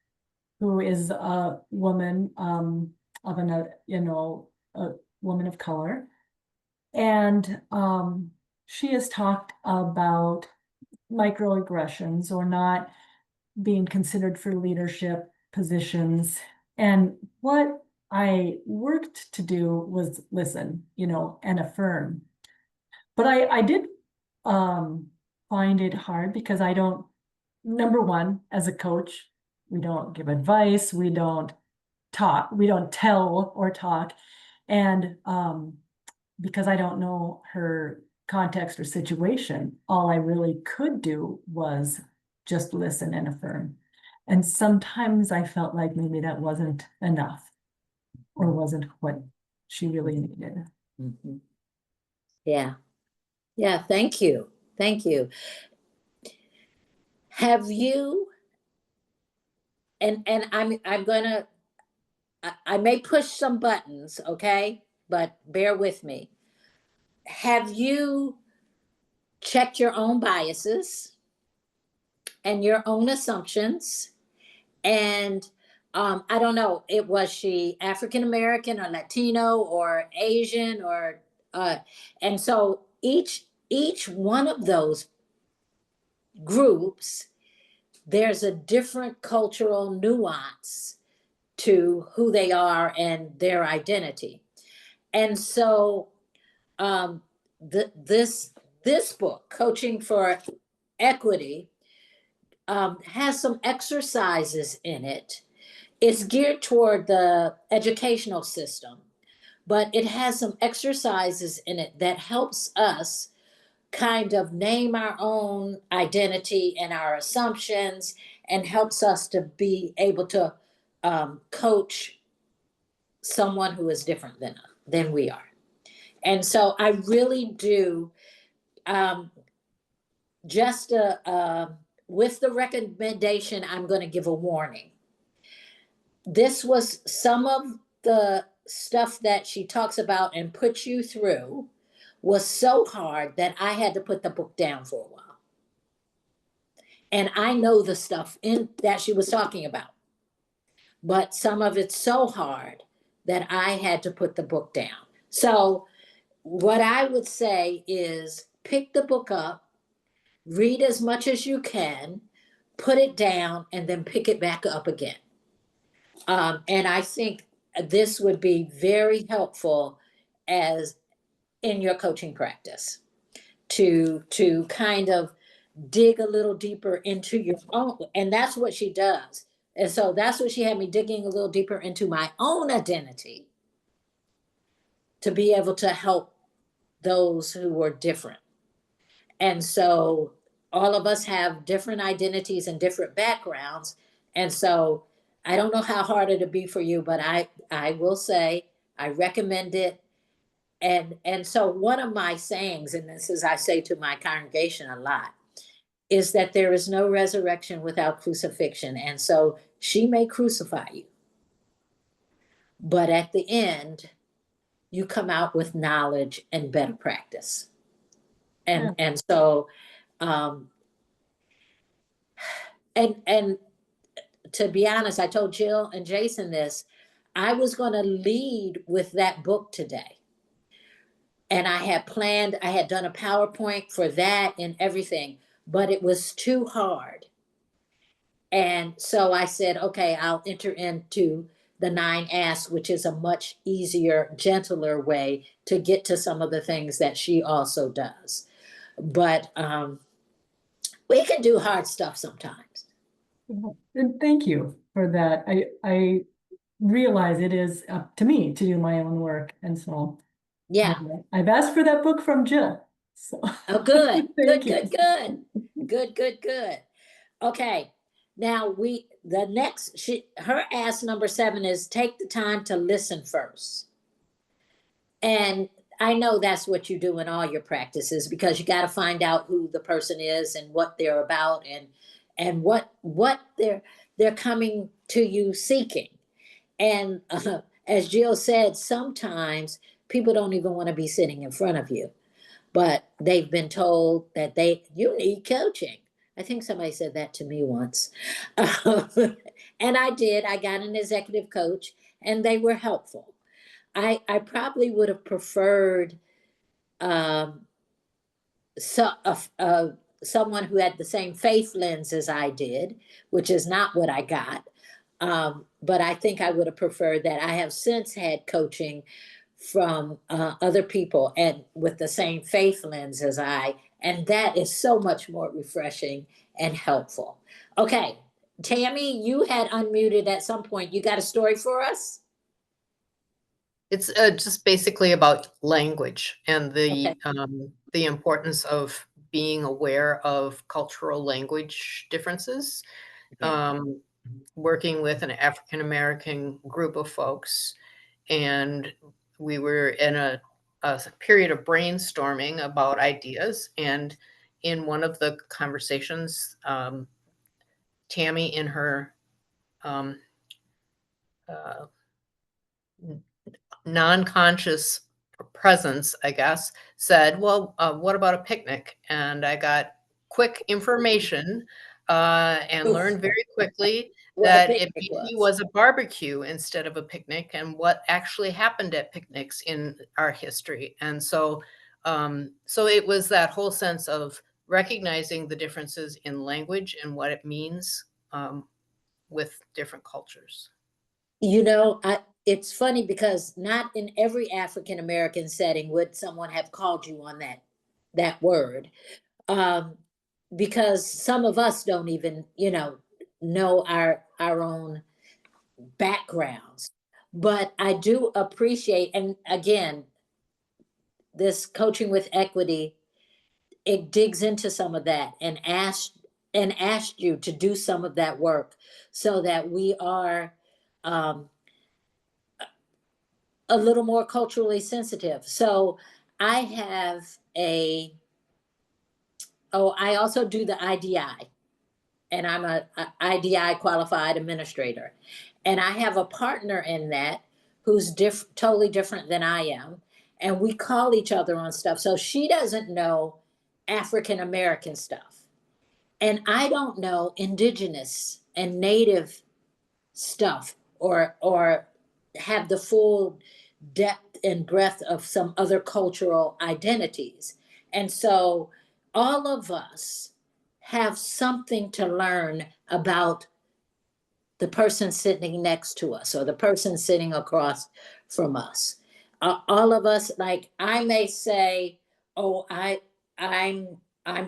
who is a woman of an a woman of color, and she has talked about microaggressions or not being considered for leadership positions. And what I worked to do was listen, and affirm. But I did find it hard because I don't, number one, as a coach, we don't give advice, we don't talk, we don't tell or talk. And because I don't know her context or situation, all I really could do was just listen and affirm. And sometimes I felt like maybe that wasn't enough or wasn't what she really needed. Mm-hmm. Yeah. Yeah. Thank you. Thank you. Have you, and I'm gonna, I may push some buttons, okay? But bear with me. Have you checked your own biases and your own assumptions? And I don't know, was she African American or Latino or Asian or and so each one of those groups, there's a different cultural nuance to who they are and their identity. And so this book, Coaching for Equity, has some exercises in it. It's geared toward the educational system, but it has some exercises in it that helps us kind of name our own identity and our assumptions, and helps us to be able to coach someone who is different than we are. And so I really do, just with the recommendation, I'm going to give a warning. This was some of the stuff that she talks about and puts you through was so hard that I had to put the book down for a while. And I know the stuff in that she was talking about, but some of it's so hard that I had to put the book down. So what I would say is pick the book up, read as much as you can, put it down, and then pick it back up again. And I think this would be very helpful as in your coaching practice to kind of dig a little deeper into your own. And that's what she does. And so that's what she had me digging a little deeper into my own identity to be able to help those who were different. And so all of us have different identities and different backgrounds. And so I don't know how hard it'll be for you, but I will say I recommend it. And so one of my sayings, and this is I say to my congregation a lot, is that there is no resurrection without crucifixion. And so she may crucify you, but at the end, you come out with knowledge and better practice. And so, and to be honest, I told Jill and Jason this, I was going to lead with that book today. And I had planned, I had done a PowerPoint for that and everything, but it was too hard. And so I said, okay, I'll enter into the 9 Asks, which is a much easier, gentler way to get to some of the things that she also does. But we can do hard stuff sometimes. And thank you for that. I realize it is up to me to do my own work. And so Yeah. I've asked for that book from Jill. So Oh, good, thank good, you. good, good, good, good, good. Okay. Now her ask number 7 is take the time to listen first. And I know that's what you do in all your practices, because you got to find out who the person is and what they're about, and what they're coming to you seeking. And as Jill said, sometimes people don't even want to be sitting in front of you, but they've been told that you need coaching. I think somebody said that to me once. And I did. I got an executive coach and they were helpful. I probably would have preferred someone who had the same faith lens as I did, which is not what I got. But I think I would have preferred that. I have since had coaching from other people and with the same faith lens as I, and that is so much more refreshing and helpful. Okay, Tammy, you had unmuted at some point. You got a story for us? It's just basically about language and Okay. the importance of being aware of cultural language differences. Yeah. Working with an African American group of folks, and we were in a period of brainstorming about ideas. And in one of the conversations, Tammy, in her non-conscious presence, I guess, said, well, what about a picnic? And I got quick information and learned very quickly that it maybe was a barbecue instead of a picnic, and what actually happened at picnics in our history. And so, so it was that whole sense of recognizing the differences in language and what it means with different cultures. You know, it's funny because not in every African American setting would someone have called you on that word. Um, because some of us don't even, know our own backgrounds. But I do appreciate, and again, this coaching with equity, it digs into some of that and asked you to do some of that work so that we are a little more culturally sensitive. So I have I also do the IDI, and I'm a IDI qualified administrator. And I have a partner in that who's totally different than I am. And we call each other on stuff. So she doesn't know African American stuff. And I don't know indigenous and native stuff, or have the full depth and breadth of some other cultural identities. And so all of us have something to learn about the person sitting next to us or the person sitting across from us. All of us, like I may say, oh, I'm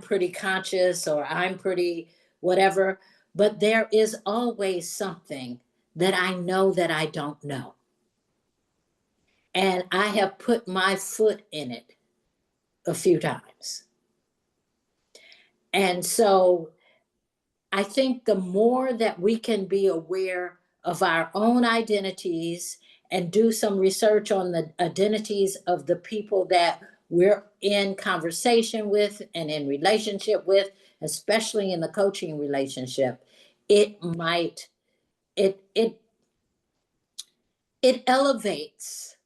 pretty conscious, or I'm pretty whatever, but there is always something that I know that I don't know. And I have put my foot in it a few times. And so I think the more that we can be aware of our own identities and do some research on the identities of the people that we're in conversation with and in relationship with, especially in the coaching relationship, it might, it elevates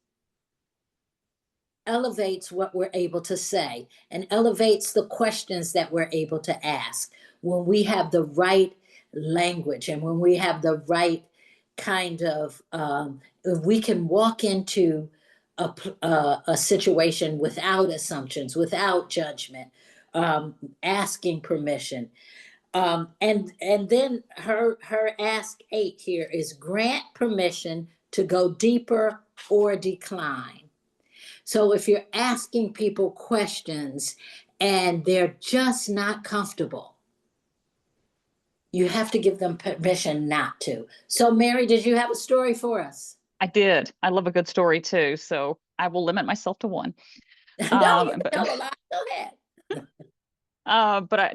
elevates what we're able to say and elevates the questions that we're able to ask when we have the right language and when we have the right kind of if we can walk into a situation without assumptions, without judgment, asking permission. And then her ask 8 here is grant permission to go deeper or decline. So if you're asking people questions and they're just not comfortable, you have to give them permission not to. So Mary, did you have a story for us? I did. I love a good story too, so I will limit myself to one. No, you can But tell a lot. Go ahead.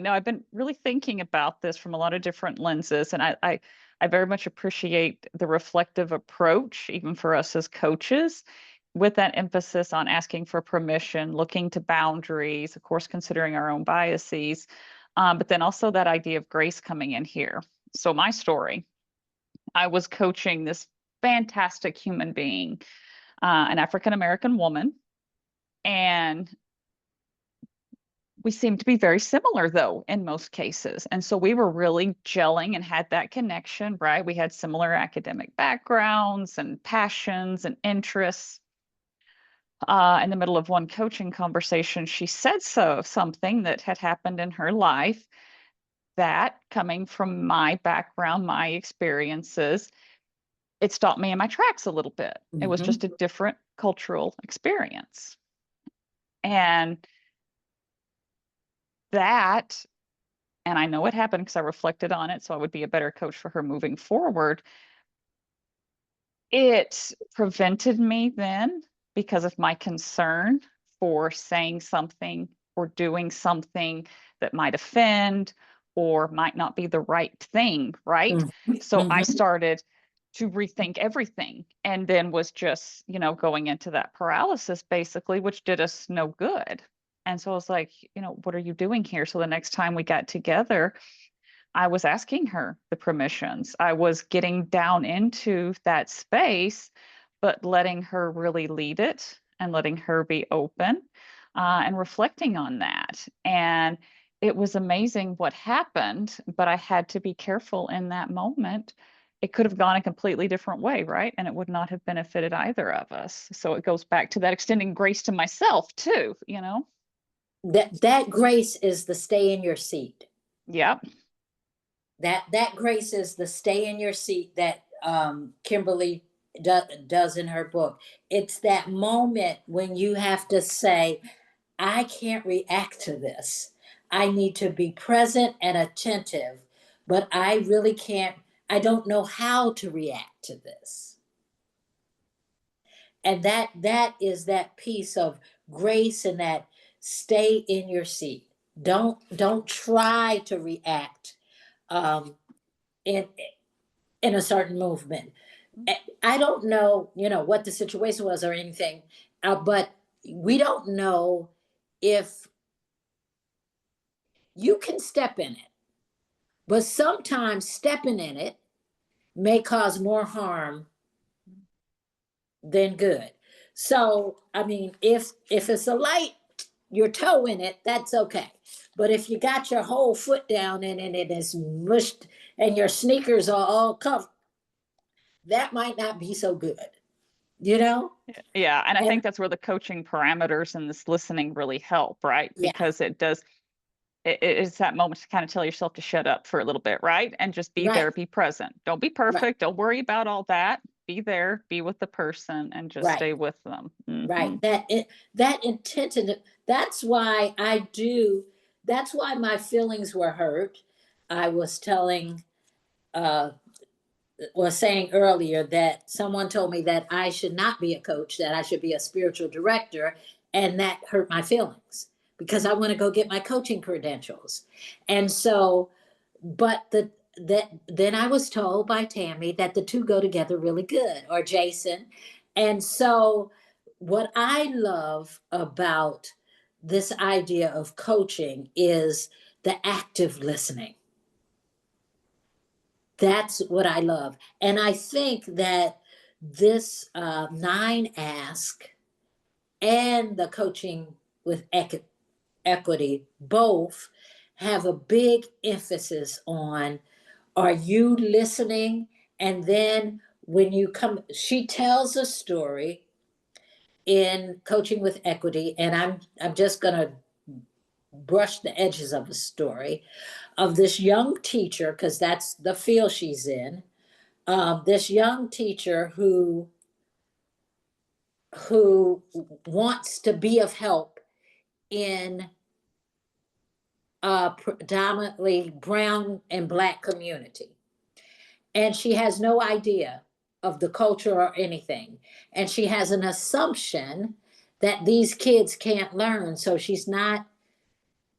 I've been really thinking about this from a lot of different lenses, and I very much appreciate the reflective approach, even for us as coaches, with that emphasis on asking for permission, looking to boundaries, of course, considering our own biases, but then also that idea of grace coming in here. So my story, I was coaching this fantastic human being, an African-American woman, and we seemed to be very similar though in most cases. And so we were really gelling and had that connection, right? We had similar academic backgrounds and passions and interests. In the middle of one coaching conversation, she said something that had happened in her life that, coming from my background, my experiences, it stopped me in my tracks a little bit. It was just a different cultural experience. And that, and I know it happened because I reflected on it, so I would be a better coach for her moving forward. It prevented me then, because of my concern for saying something or doing something that might offend or might not be the right thing, right? So I started to rethink everything, and then was just, going into that paralysis basically, which did us no good. And so I was like, what are you doing here? So the next time we got together, I was asking her the permissions. I was getting down into that space, but letting her really lead it and letting her be open, and reflecting on that. And it was amazing what happened, but I had to be careful in that moment. It could have gone a completely different way, right? And it would not have benefited either of us. So it goes back to that extending grace to myself too, That grace is the stay in your seat. Yep. That grace is the stay in your seat that Kimberly does in her book. It's that moment when you have to say, I can't react to this. I need to be present and attentive, but I really can't, I don't know how to react to this. And that is that piece of grace and that stay in your seat. Don't try to react in a certain movement. I don't know, what the situation was or anything, but we don't know if you can step in it. But sometimes stepping in it may cause more harm than good. So, I mean, if it's a light, your toe in it, that's okay. But if you got your whole foot down in it and it is mushed and your sneakers are all covered, that might not be so good, Yeah. And I And think that's where the coaching parameters and this listening really help, right? yeah, Because it's that moment to kind of tell yourself to shut up for a little bit, right? And just be right, there, be present. Don't be right, perfect. Don't worry about all that. Be there, be with the person, and just right, stay with them. right. That intention, that's why that's why my feelings were hurt. I was saying earlier that someone told me that I should not be a coach, that I should be a spiritual director, and that hurt my feelings because I want to go get my coaching credentials. And so, but then I was told by Tammy that the two go together really good, or Jason. And so what I love about this idea of coaching is the active listening. That's what I love. And I think that this 9 ask and the coaching with equity both have a big emphasis on, are you listening? And then when you come, she tells a story in coaching with equity, and I'm just going to brush the edges of the story of this young teacher, because that's the field she's in. This young teacher who wants to be of help in a predominantly brown and Black community. And she has no idea of the culture or anything. And she has an assumption that these kids can't learn. So she's not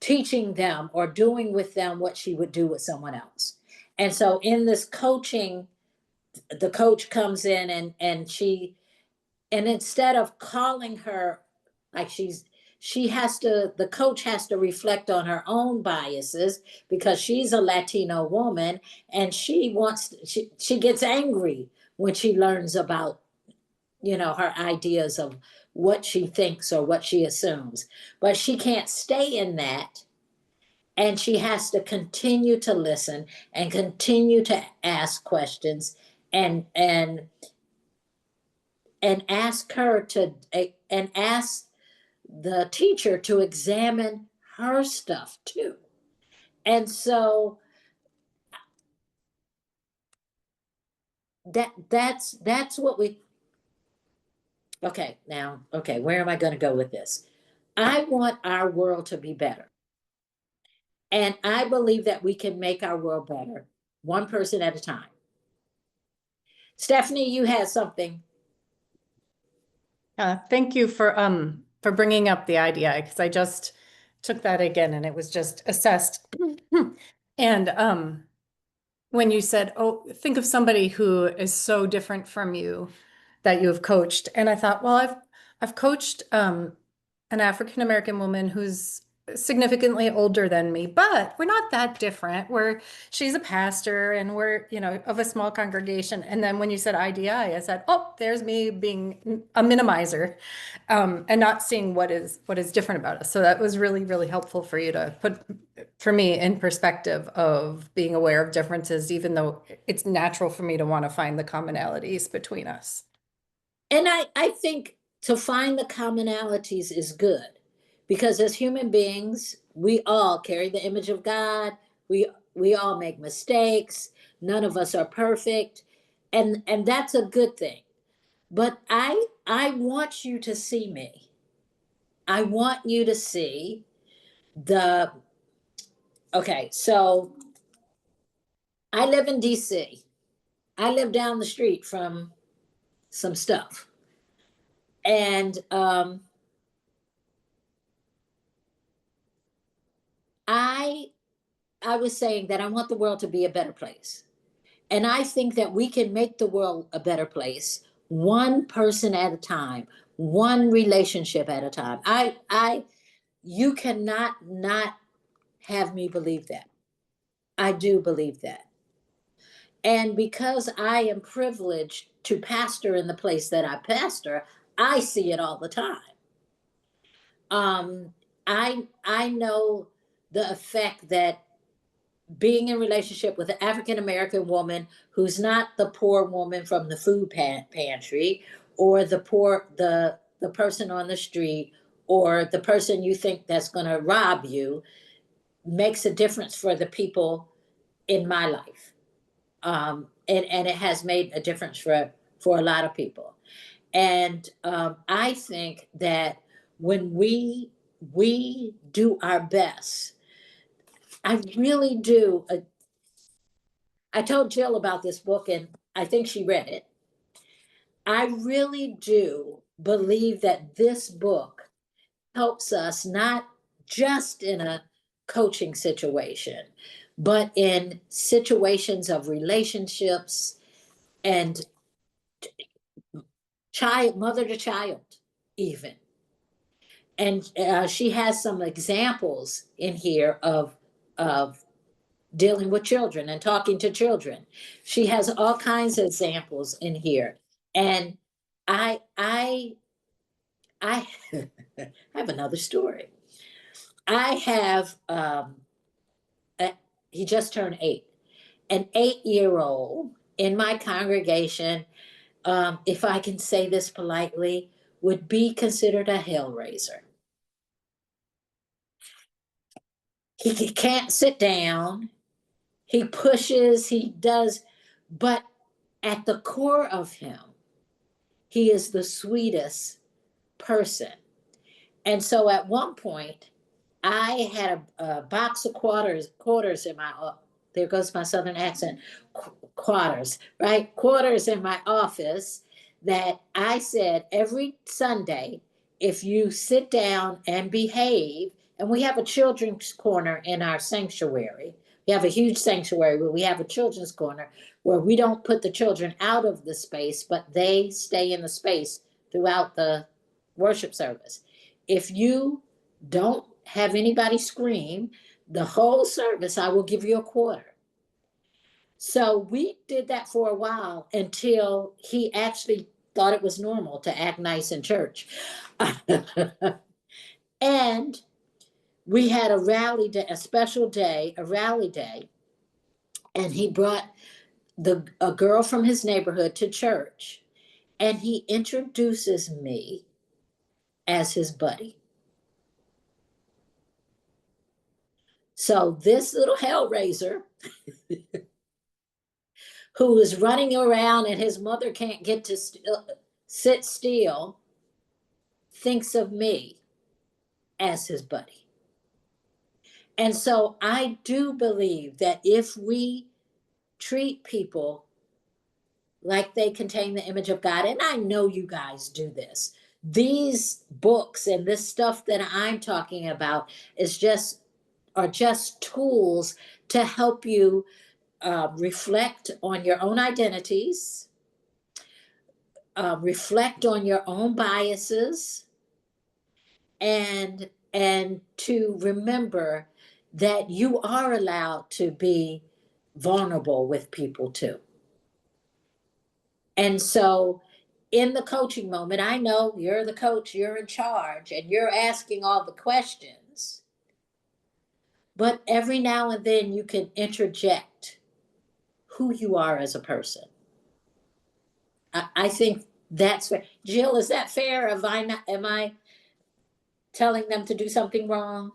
teaching them or doing with them what she would do with someone else. And so in this coaching, the coach comes in and instead of calling her, like the coach has to reflect on her own biases, because she's a Latino woman, and she gets angry when she learns about, her ideas of what she thinks or what she assumes. But she can't stay in that. And she has to continue to listen and continue to ask questions and ask the teacher to examine her stuff too. And so that's what okay, where am I going to go with this? I want our world to be better. And I believe that we can make our world better, one person at a time. Stephanie, you had something. Thank you for bringing up the IDI, because I just took that again and it was just assessed. And when you said, oh, think of somebody who is so different from you that you have coached, and I thought, well, I've coached an African American woman who's significantly older than me, but we're not that different. She's a pastor and we're, of a small congregation. And then when you said IDI, I said, oh, there's me being a minimizer, and not seeing what is different about us. So that was really, really helpful for you to put, for me, in perspective of being aware of differences, even though it's natural for me to want to find the commonalities between us. And I think to find the commonalities is good, because as human beings, we all carry the image of God. We all make mistakes. None of us are perfect. And that's a good thing. But I want you to see me. I want you to see okay, so I live in DC. I live down the street from some stuff. And I was saying that I want the world to be a better place. And I think that we can make the world a better place, one person at a time, one relationship at a time. You cannot not have me believe that. I do believe that. And because I am privileged to pastor in the place that I pastor, I see it all the time. I know the effect that being in relationship with an African American woman who's not the poor woman from the food pantry, or the person on the street, or the person you think that's going to rob you, makes a difference for the people in my life. And it has made a difference for a lot of people. And I think that when we do our best, I really do. I told Jill about this book, and I think she read it. I really do believe that this book helps us not just in a coaching situation, but in situations of relationships and mother to child, even. And she has some examples in here of dealing with children and talking to children. She has all kinds of examples in here. And I I have another story. I have, he just turned 8, an 8-year-old in my congregation, if I can say this politely, would be considered a hellraiser. He can't sit down. He pushes, he does, but at the core of him, he is the sweetest person. And so at one point, I had a box of quarters in my, there goes my Southern accent, quarters, right? Quarters in my office that I said every Sunday, if you sit down and behave, and we have a children's corner in our sanctuary. We have a huge sanctuary where we have a children's corner where we don't put the children out of the space, but they stay in the space throughout the worship service. If you don't have anybody scream the whole service, I will give you a quarter. So we did that for a while until he actually thought it was normal to act nice in church. And we had a rally day, a special day, a rally day, and he brought a girl from his neighborhood to church, and he introduces me as his buddy. So this little hellraiser who is running around and his mother can't get to sit still thinks of me as his buddy. And so I do believe that if we treat people like they contain the image of God, and I know you guys do this, these books and this stuff that I'm talking about are just tools to help you reflect on your own identities, reflect on your own biases, and to remember that you are allowed to be vulnerable with people too. And so in the coaching moment, I know you're the coach, you're in charge, and you're asking all the questions. But every now and then you can interject who you are as a person. I think that's fair. Jill, is that fair? Am I telling them to do something wrong?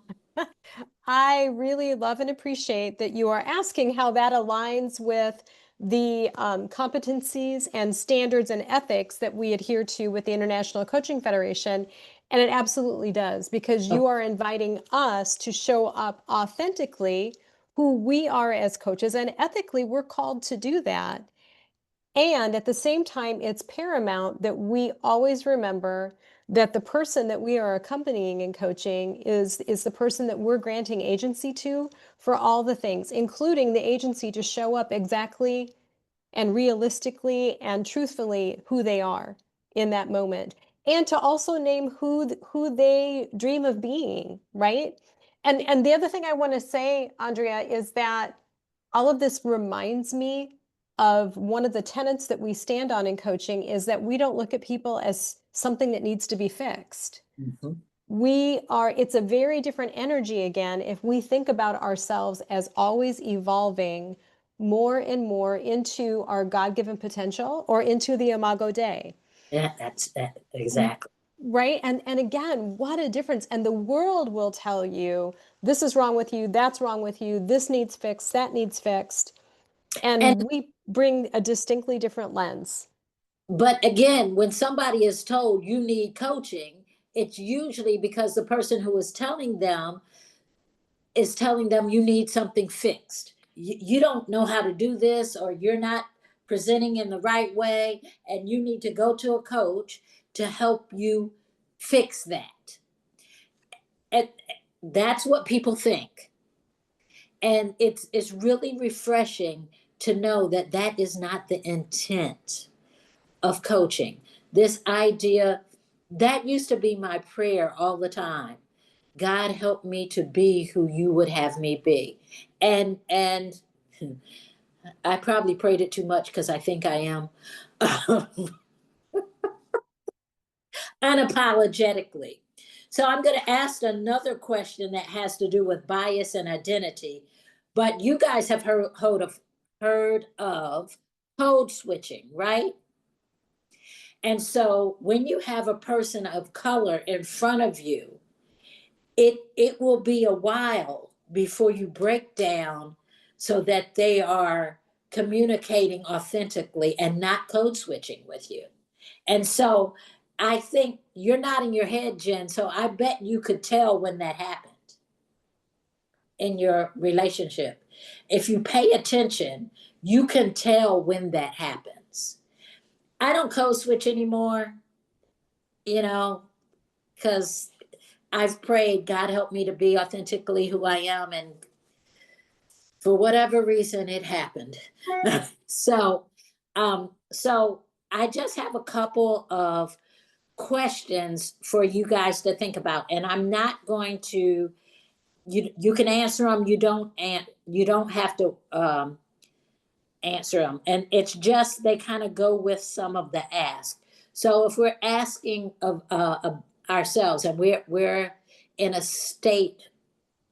I really love and appreciate that you are asking how that aligns with the competencies and standards and ethics that we adhere to with the International Coaching Federation. And it absolutely does, because you are inviting us to show up authentically who we are as coaches, and ethically we're called to do that. And at the same time, it's paramount that we always remember that the person that we are accompanying in coaching is the person that we're granting agency to for all the things, including the agency to show up exactly and realistically and truthfully who they are in that moment, and to also name who they dream of being, right? And the other thing I want to say, Andrea, is that all of this reminds me of one of the tenets that we stand on in coaching, is that we don't look at people as something that needs to be fixed. Mm-hmm. It's a very different energy again if we think about ourselves as always evolving more and more into our God-given potential, or into the Imago Dei. Yeah, that's exactly. Right? And again, what a difference. And the world will tell you, this is wrong with you, that's wrong with you, this needs fixed, that needs fixed. And we bring a distinctly different lens. But again, when somebody is told you need coaching, it's usually because the person who is telling them you need something fixed. You don't know how to do this, or you're not presenting in the right way, and you need to go to a coach to help you fix that. And that's what people think. And it's really refreshing to know that that is not the intent of coaching. This idea, that used to be my prayer all the time. God, help me to be who you would have me be. And I probably prayed it too much, because I think I am. unapologetically. So I'm going to ask another question that has to do with bias and identity, but you guys have heard of code switching, right? And so when you have a person of color in front of you, it will be a while before you break down so that they are communicating authentically and not code switching with you. And so I think you're nodding your head, Jen, so I bet you could tell when that happened in your relationship. If you pay attention, you can tell when that happens. I don't code switch anymore, because I've prayed, God help me to be authentically who I am. And for whatever reason, it happened. So I just have a couple of questions for you guys to think about. And I'm not going to, you can answer them. You don't have to answer them. And it's just, they kind of go with some of the ask. So if we're asking of ourselves, and we're in a state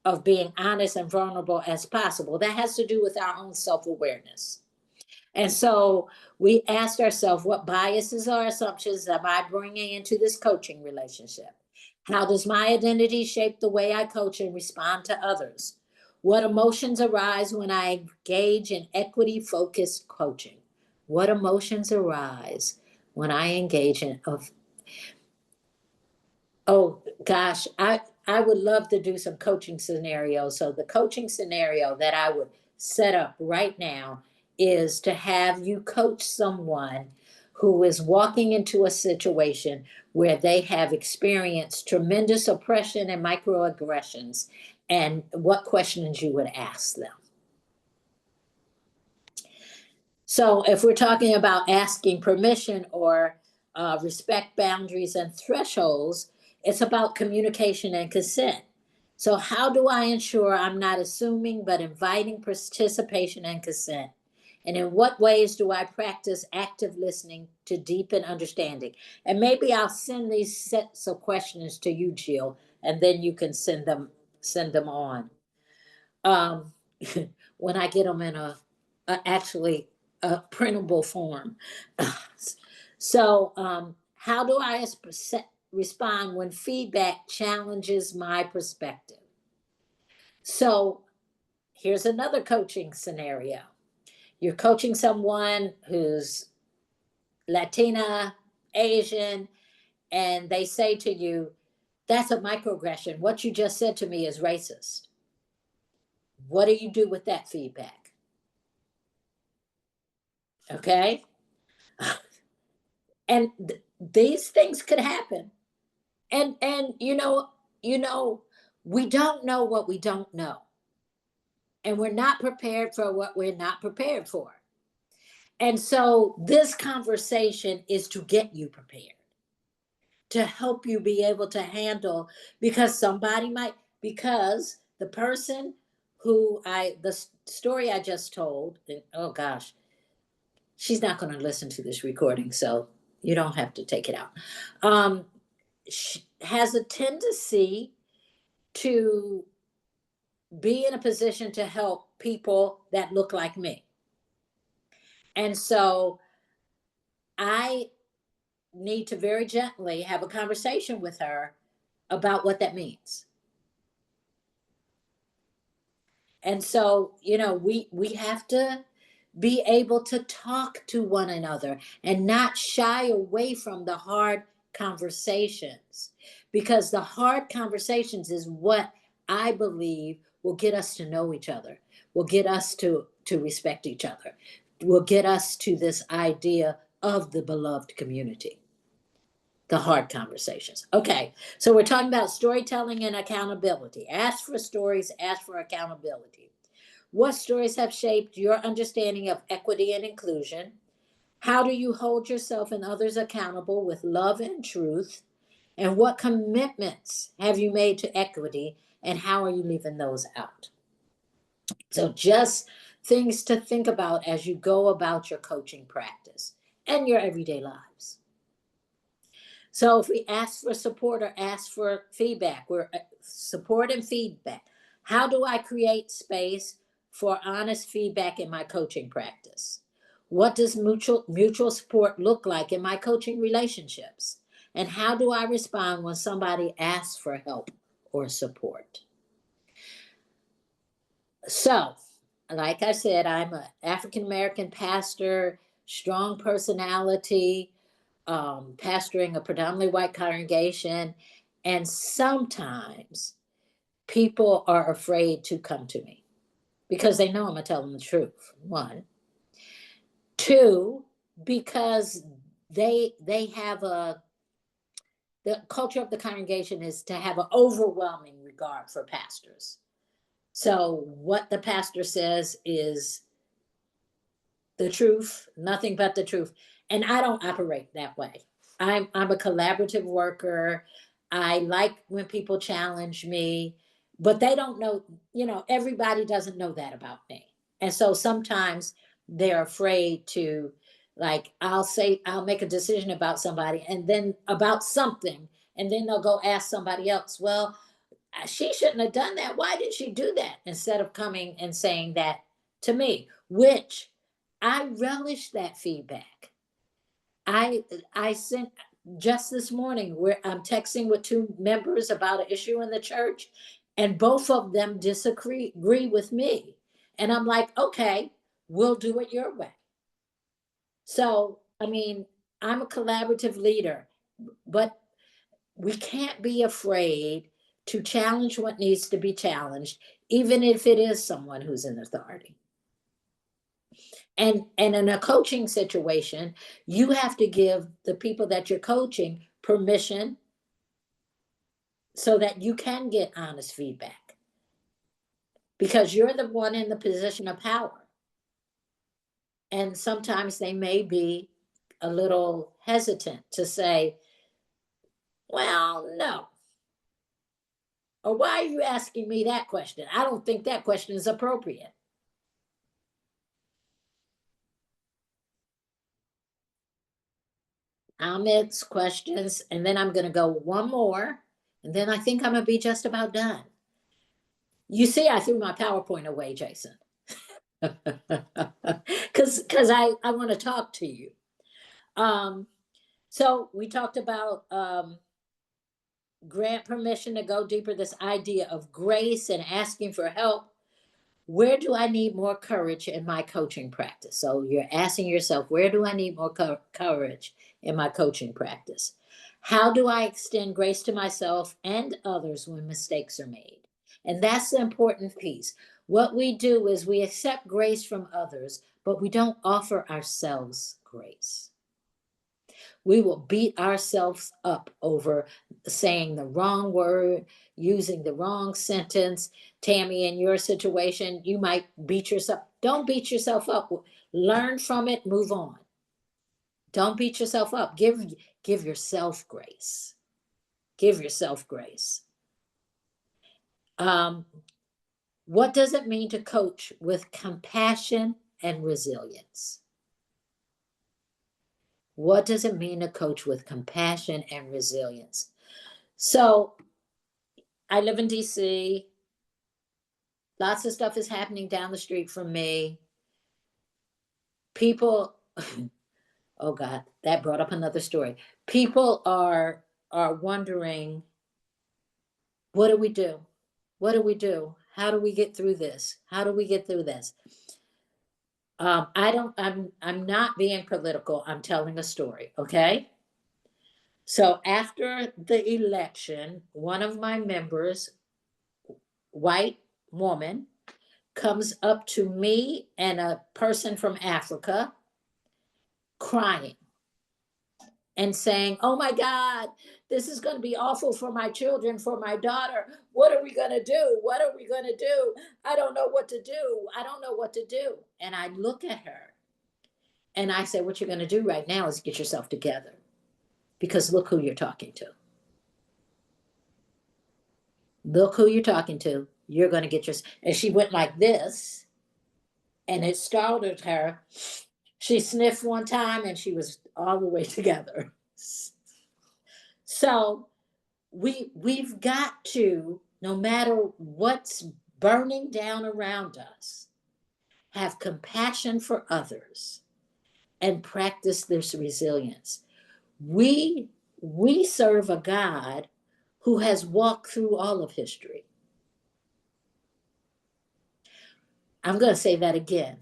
of being honest and vulnerable as possible, that has to do with our own self-awareness. And so we asked ourselves, what biases or assumptions am I bringing into this coaching relationship? How does my identity shape the way I coach and respond to others? What emotions arise when I engage in equity-focused coaching? What emotions arise when I engage in oh gosh, I would love to do some coaching scenarios. So the coaching scenario that I would set up right now is to have you coach someone who is walking into a situation where they have experienced tremendous oppression and microaggressions, and what questions you would ask them. So if we're talking about asking permission or respect boundaries and thresholds, it's about communication and consent. So how do I ensure I'm not assuming, but inviting participation and consent? And in what ways do I practice active listening to deepen understanding? And maybe I'll send these sets of questions to you, Jill, and then you can send them on. When I get them in actually a printable form. So how do I respond when feedback challenges my perspective? So here's another coaching scenario. You're coaching someone who's Latina, Asian, and they say to you, that's a microaggression. What you just said to me is racist. What do you do with that feedback? Okay. And these things could happen. And we don't know what we don't know. And we're not prepared for what we're not prepared for. And so this conversation is to get you prepared, to help you be able to handle, because the person who the story I just told, oh gosh, she's not going to listen to this recording, so you don't have to take it out. She has a tendency to be in a position to help people that look like me. And so I need to very gently have a conversation with her about what that means. And so, we have to be able to talk to one another and not shy away from the hard conversations, because the hard conversations is what I believe will get us to know each other, will get us to respect each other, will get us to this idea of the beloved community. The hard conversations. Okay, so we're talking about storytelling and accountability. Ask for stories, ask for accountability. What stories have shaped your understanding of equity and inclusion? How do you hold yourself and others accountable with love and truth? And what commitments have you made to equity, and how are you leaving those out? So just things to think about as you go about your coaching practice and your everyday lives. So if we ask for support or ask for feedback, we're support and feedback. How do I create space for honest feedback in my coaching practice? What does mutual support look like in my coaching relationships? And how do I respond when somebody asks for help or support? So, like I said, I'm an African American pastor, strong personality, pastoring a predominantly white congregation, and sometimes people are afraid to come to me because they know I'm gonna tell them the truth. One, two, because they have the culture of the congregation is to have an overwhelming regard for pastors. So what the pastor says is the truth, nothing but the truth. And I don't operate that way. I'm a collaborative worker. I like when people challenge me, but they don't know, everybody doesn't know that about me. And so sometimes they're afraid to, like, I'll make a decision about somebody and then about something, and then they'll go ask somebody else, well, she shouldn't have done that. Why did she do that? Instead of coming and saying that to me, which I relish that feedback. I sent just this morning where I'm texting with two members about an issue in the church, and both of them agree with me. And I'm like, okay, we'll do it your way. So, I mean, I'm a collaborative leader, but we can't be afraid to challenge what needs to be challenged, even if it is someone who's in authority. And in a coaching situation, you have to give the people that you're coaching permission so that you can get honest feedback, because you're the one in the position of power. And sometimes they may be a little hesitant to say, well, no. Or why are you asking me that question? I don't think that question is appropriate. Comments, questions, and then I'm going to go one more, and then I think I'm going to be just about done. You see, I threw my PowerPoint away, Jason, because I want to talk to you. So we talked about grant permission to go deeper, this idea of grace and asking for help. Where do I need more courage in my coaching practice? So you're asking yourself, where do I need more courage in my coaching practice? How do I extend grace to myself and others when mistakes are made? And that's the important piece. What we do is we accept grace from others, but we don't offer ourselves grace. We will beat ourselves up over saying the wrong word, using the wrong sentence. Tammy, in your situation, you might beat yourself. Don't beat yourself up. Learn from it, move on. Don't beat yourself up. Give yourself grace. Give yourself grace. What does it mean to coach with compassion and resilience? What does it mean to coach with compassion and resilience? So I live in DC. Lots of stuff is happening down the street from me. People, oh God, that brought up another story. People are wondering, what do we do? What do we do? How do we get through this? How do we get through this? I'm not being political. I'm telling a story, okay? So after the election, one of my members, white woman, comes up to me and a person from Africa crying and saying, oh my God, this is going to be awful for my children, for my daughter. What are we going to do? What are we going to do? I don't know what to do. I don't know what to do. And I look at her and I say, what you're going to do right now is get yourself together, because look who you're talking to. Look who you're talking to. You're going to get yourself. And she went like this, and it startled her. She sniffed one time and she was all the way together. So we've got to, no matter what's burning down around us, have compassion for others and practice this resilience. We serve a God who has walked through all of history. I'm going to say that again.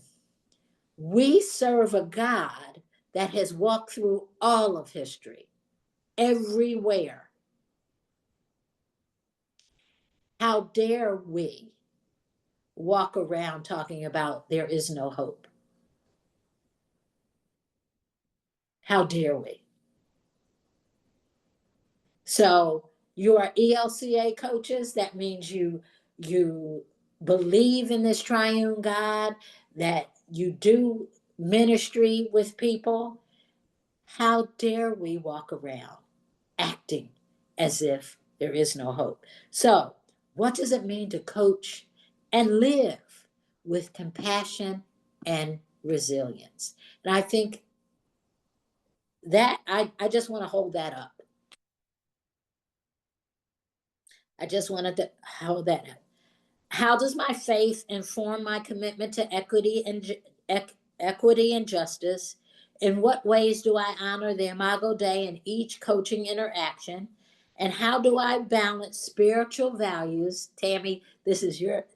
We serve a God that has walked through all of history, everywhere. How dare we walk around talking about there is no hope? How dare we? So you are ELCA coaches. That means you believe in this triune God, that you do ministry with people. How dare we walk around acting as if there is no hope? So what does it mean to coach and live with compassion and resilience? And I think that I just want to hold that up. I just wanted to hold that up. How does my faith inform my commitment to equity and justice? In what ways do I honor the Imago Dei in each coaching interaction? And how do I balance spiritual values? Tammy, this is your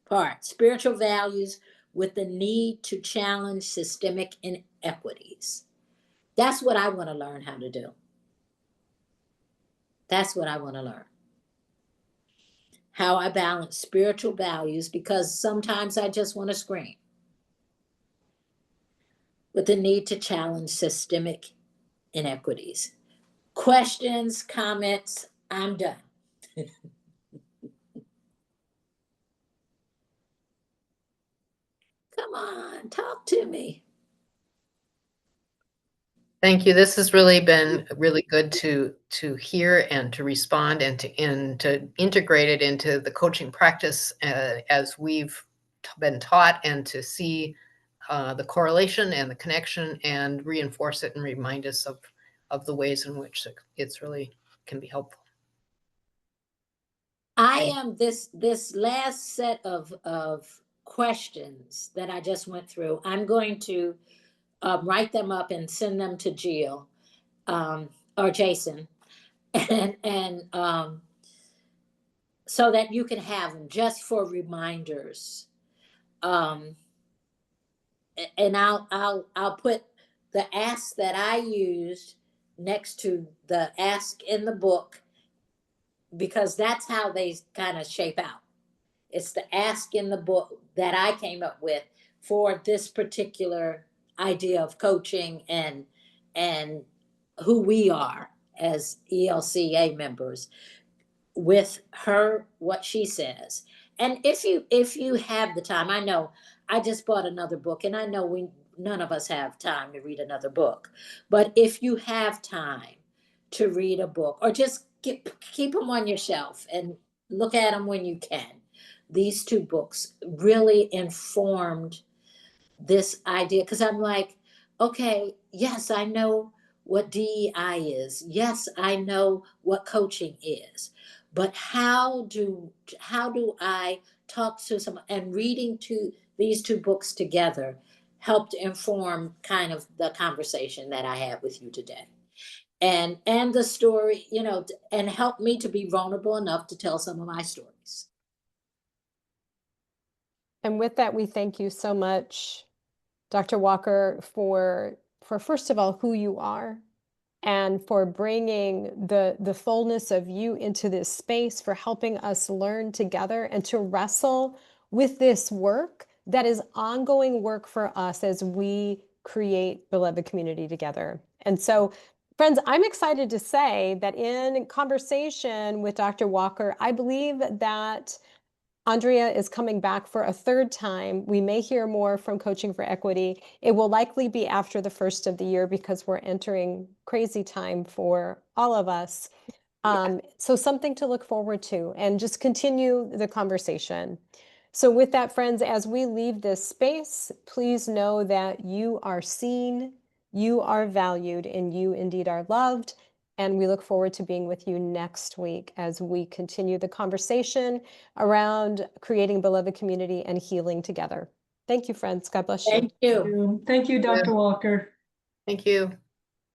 part. Spiritual values with the need to challenge systemic inequities. That's what I want to learn how to do. That's what I want to learn. How I balance spiritual values, because sometimes I just want to scream, with the need to challenge systemic inequities. Questions, comments, I'm done. Come on, talk to me. Thank you. This has really been really good to hear and to respond and to integrate it into the coaching practice as we've been taught, and to see the correlation and the connection and reinforce it and remind us of the ways in which it's really can be helpful. I am this last set of questions that I just went through. I'm going to write them up and send them to Jill or Jason, and so that you can have them just for reminders. And I'll put the ask that I used next to the ask in the book, because that's how they kind of shape out. It's the ask in the book that I came up with for this particular idea of coaching and who we are as ELCA members, with her, what she says. And if you have the time, I know I just bought another book, and I know none of us have time to read another book, but if you have time to read a book, or just keep them on your shelf and look at them when you can. These two books really informed this idea, because I'm like, okay, yes, I know what DEI is. Yes, I know what coaching is. But how do I talk to someone? And reading these two books together helped inform kind of the conversation that I had with you today. And the story, and help me to be vulnerable enough to tell some of my stories. And with that, we thank you so much, Dr. Walker, for first of all, who you are, and for bringing the fullness of you into this space, for helping us learn together and to wrestle with this work that is ongoing work for us as we create beloved community together. And so, friends, I'm excited to say that in conversation with Dr. Walker, I believe that Andrea is coming back for a third time. We may hear more from Coaching for Equity. It will likely be after the first of the year, because we're entering crazy time for all of us. So something to look forward to, and just continue the conversation. So with that, friends, as we leave this space, please know that you are seen, you are valued, and you indeed are loved. And we look forward to being with you next week as we continue the conversation around creating beloved community and healing together. Thank you, friends. God bless you. Thank you. Thank you, Dr. Walker. Thank you.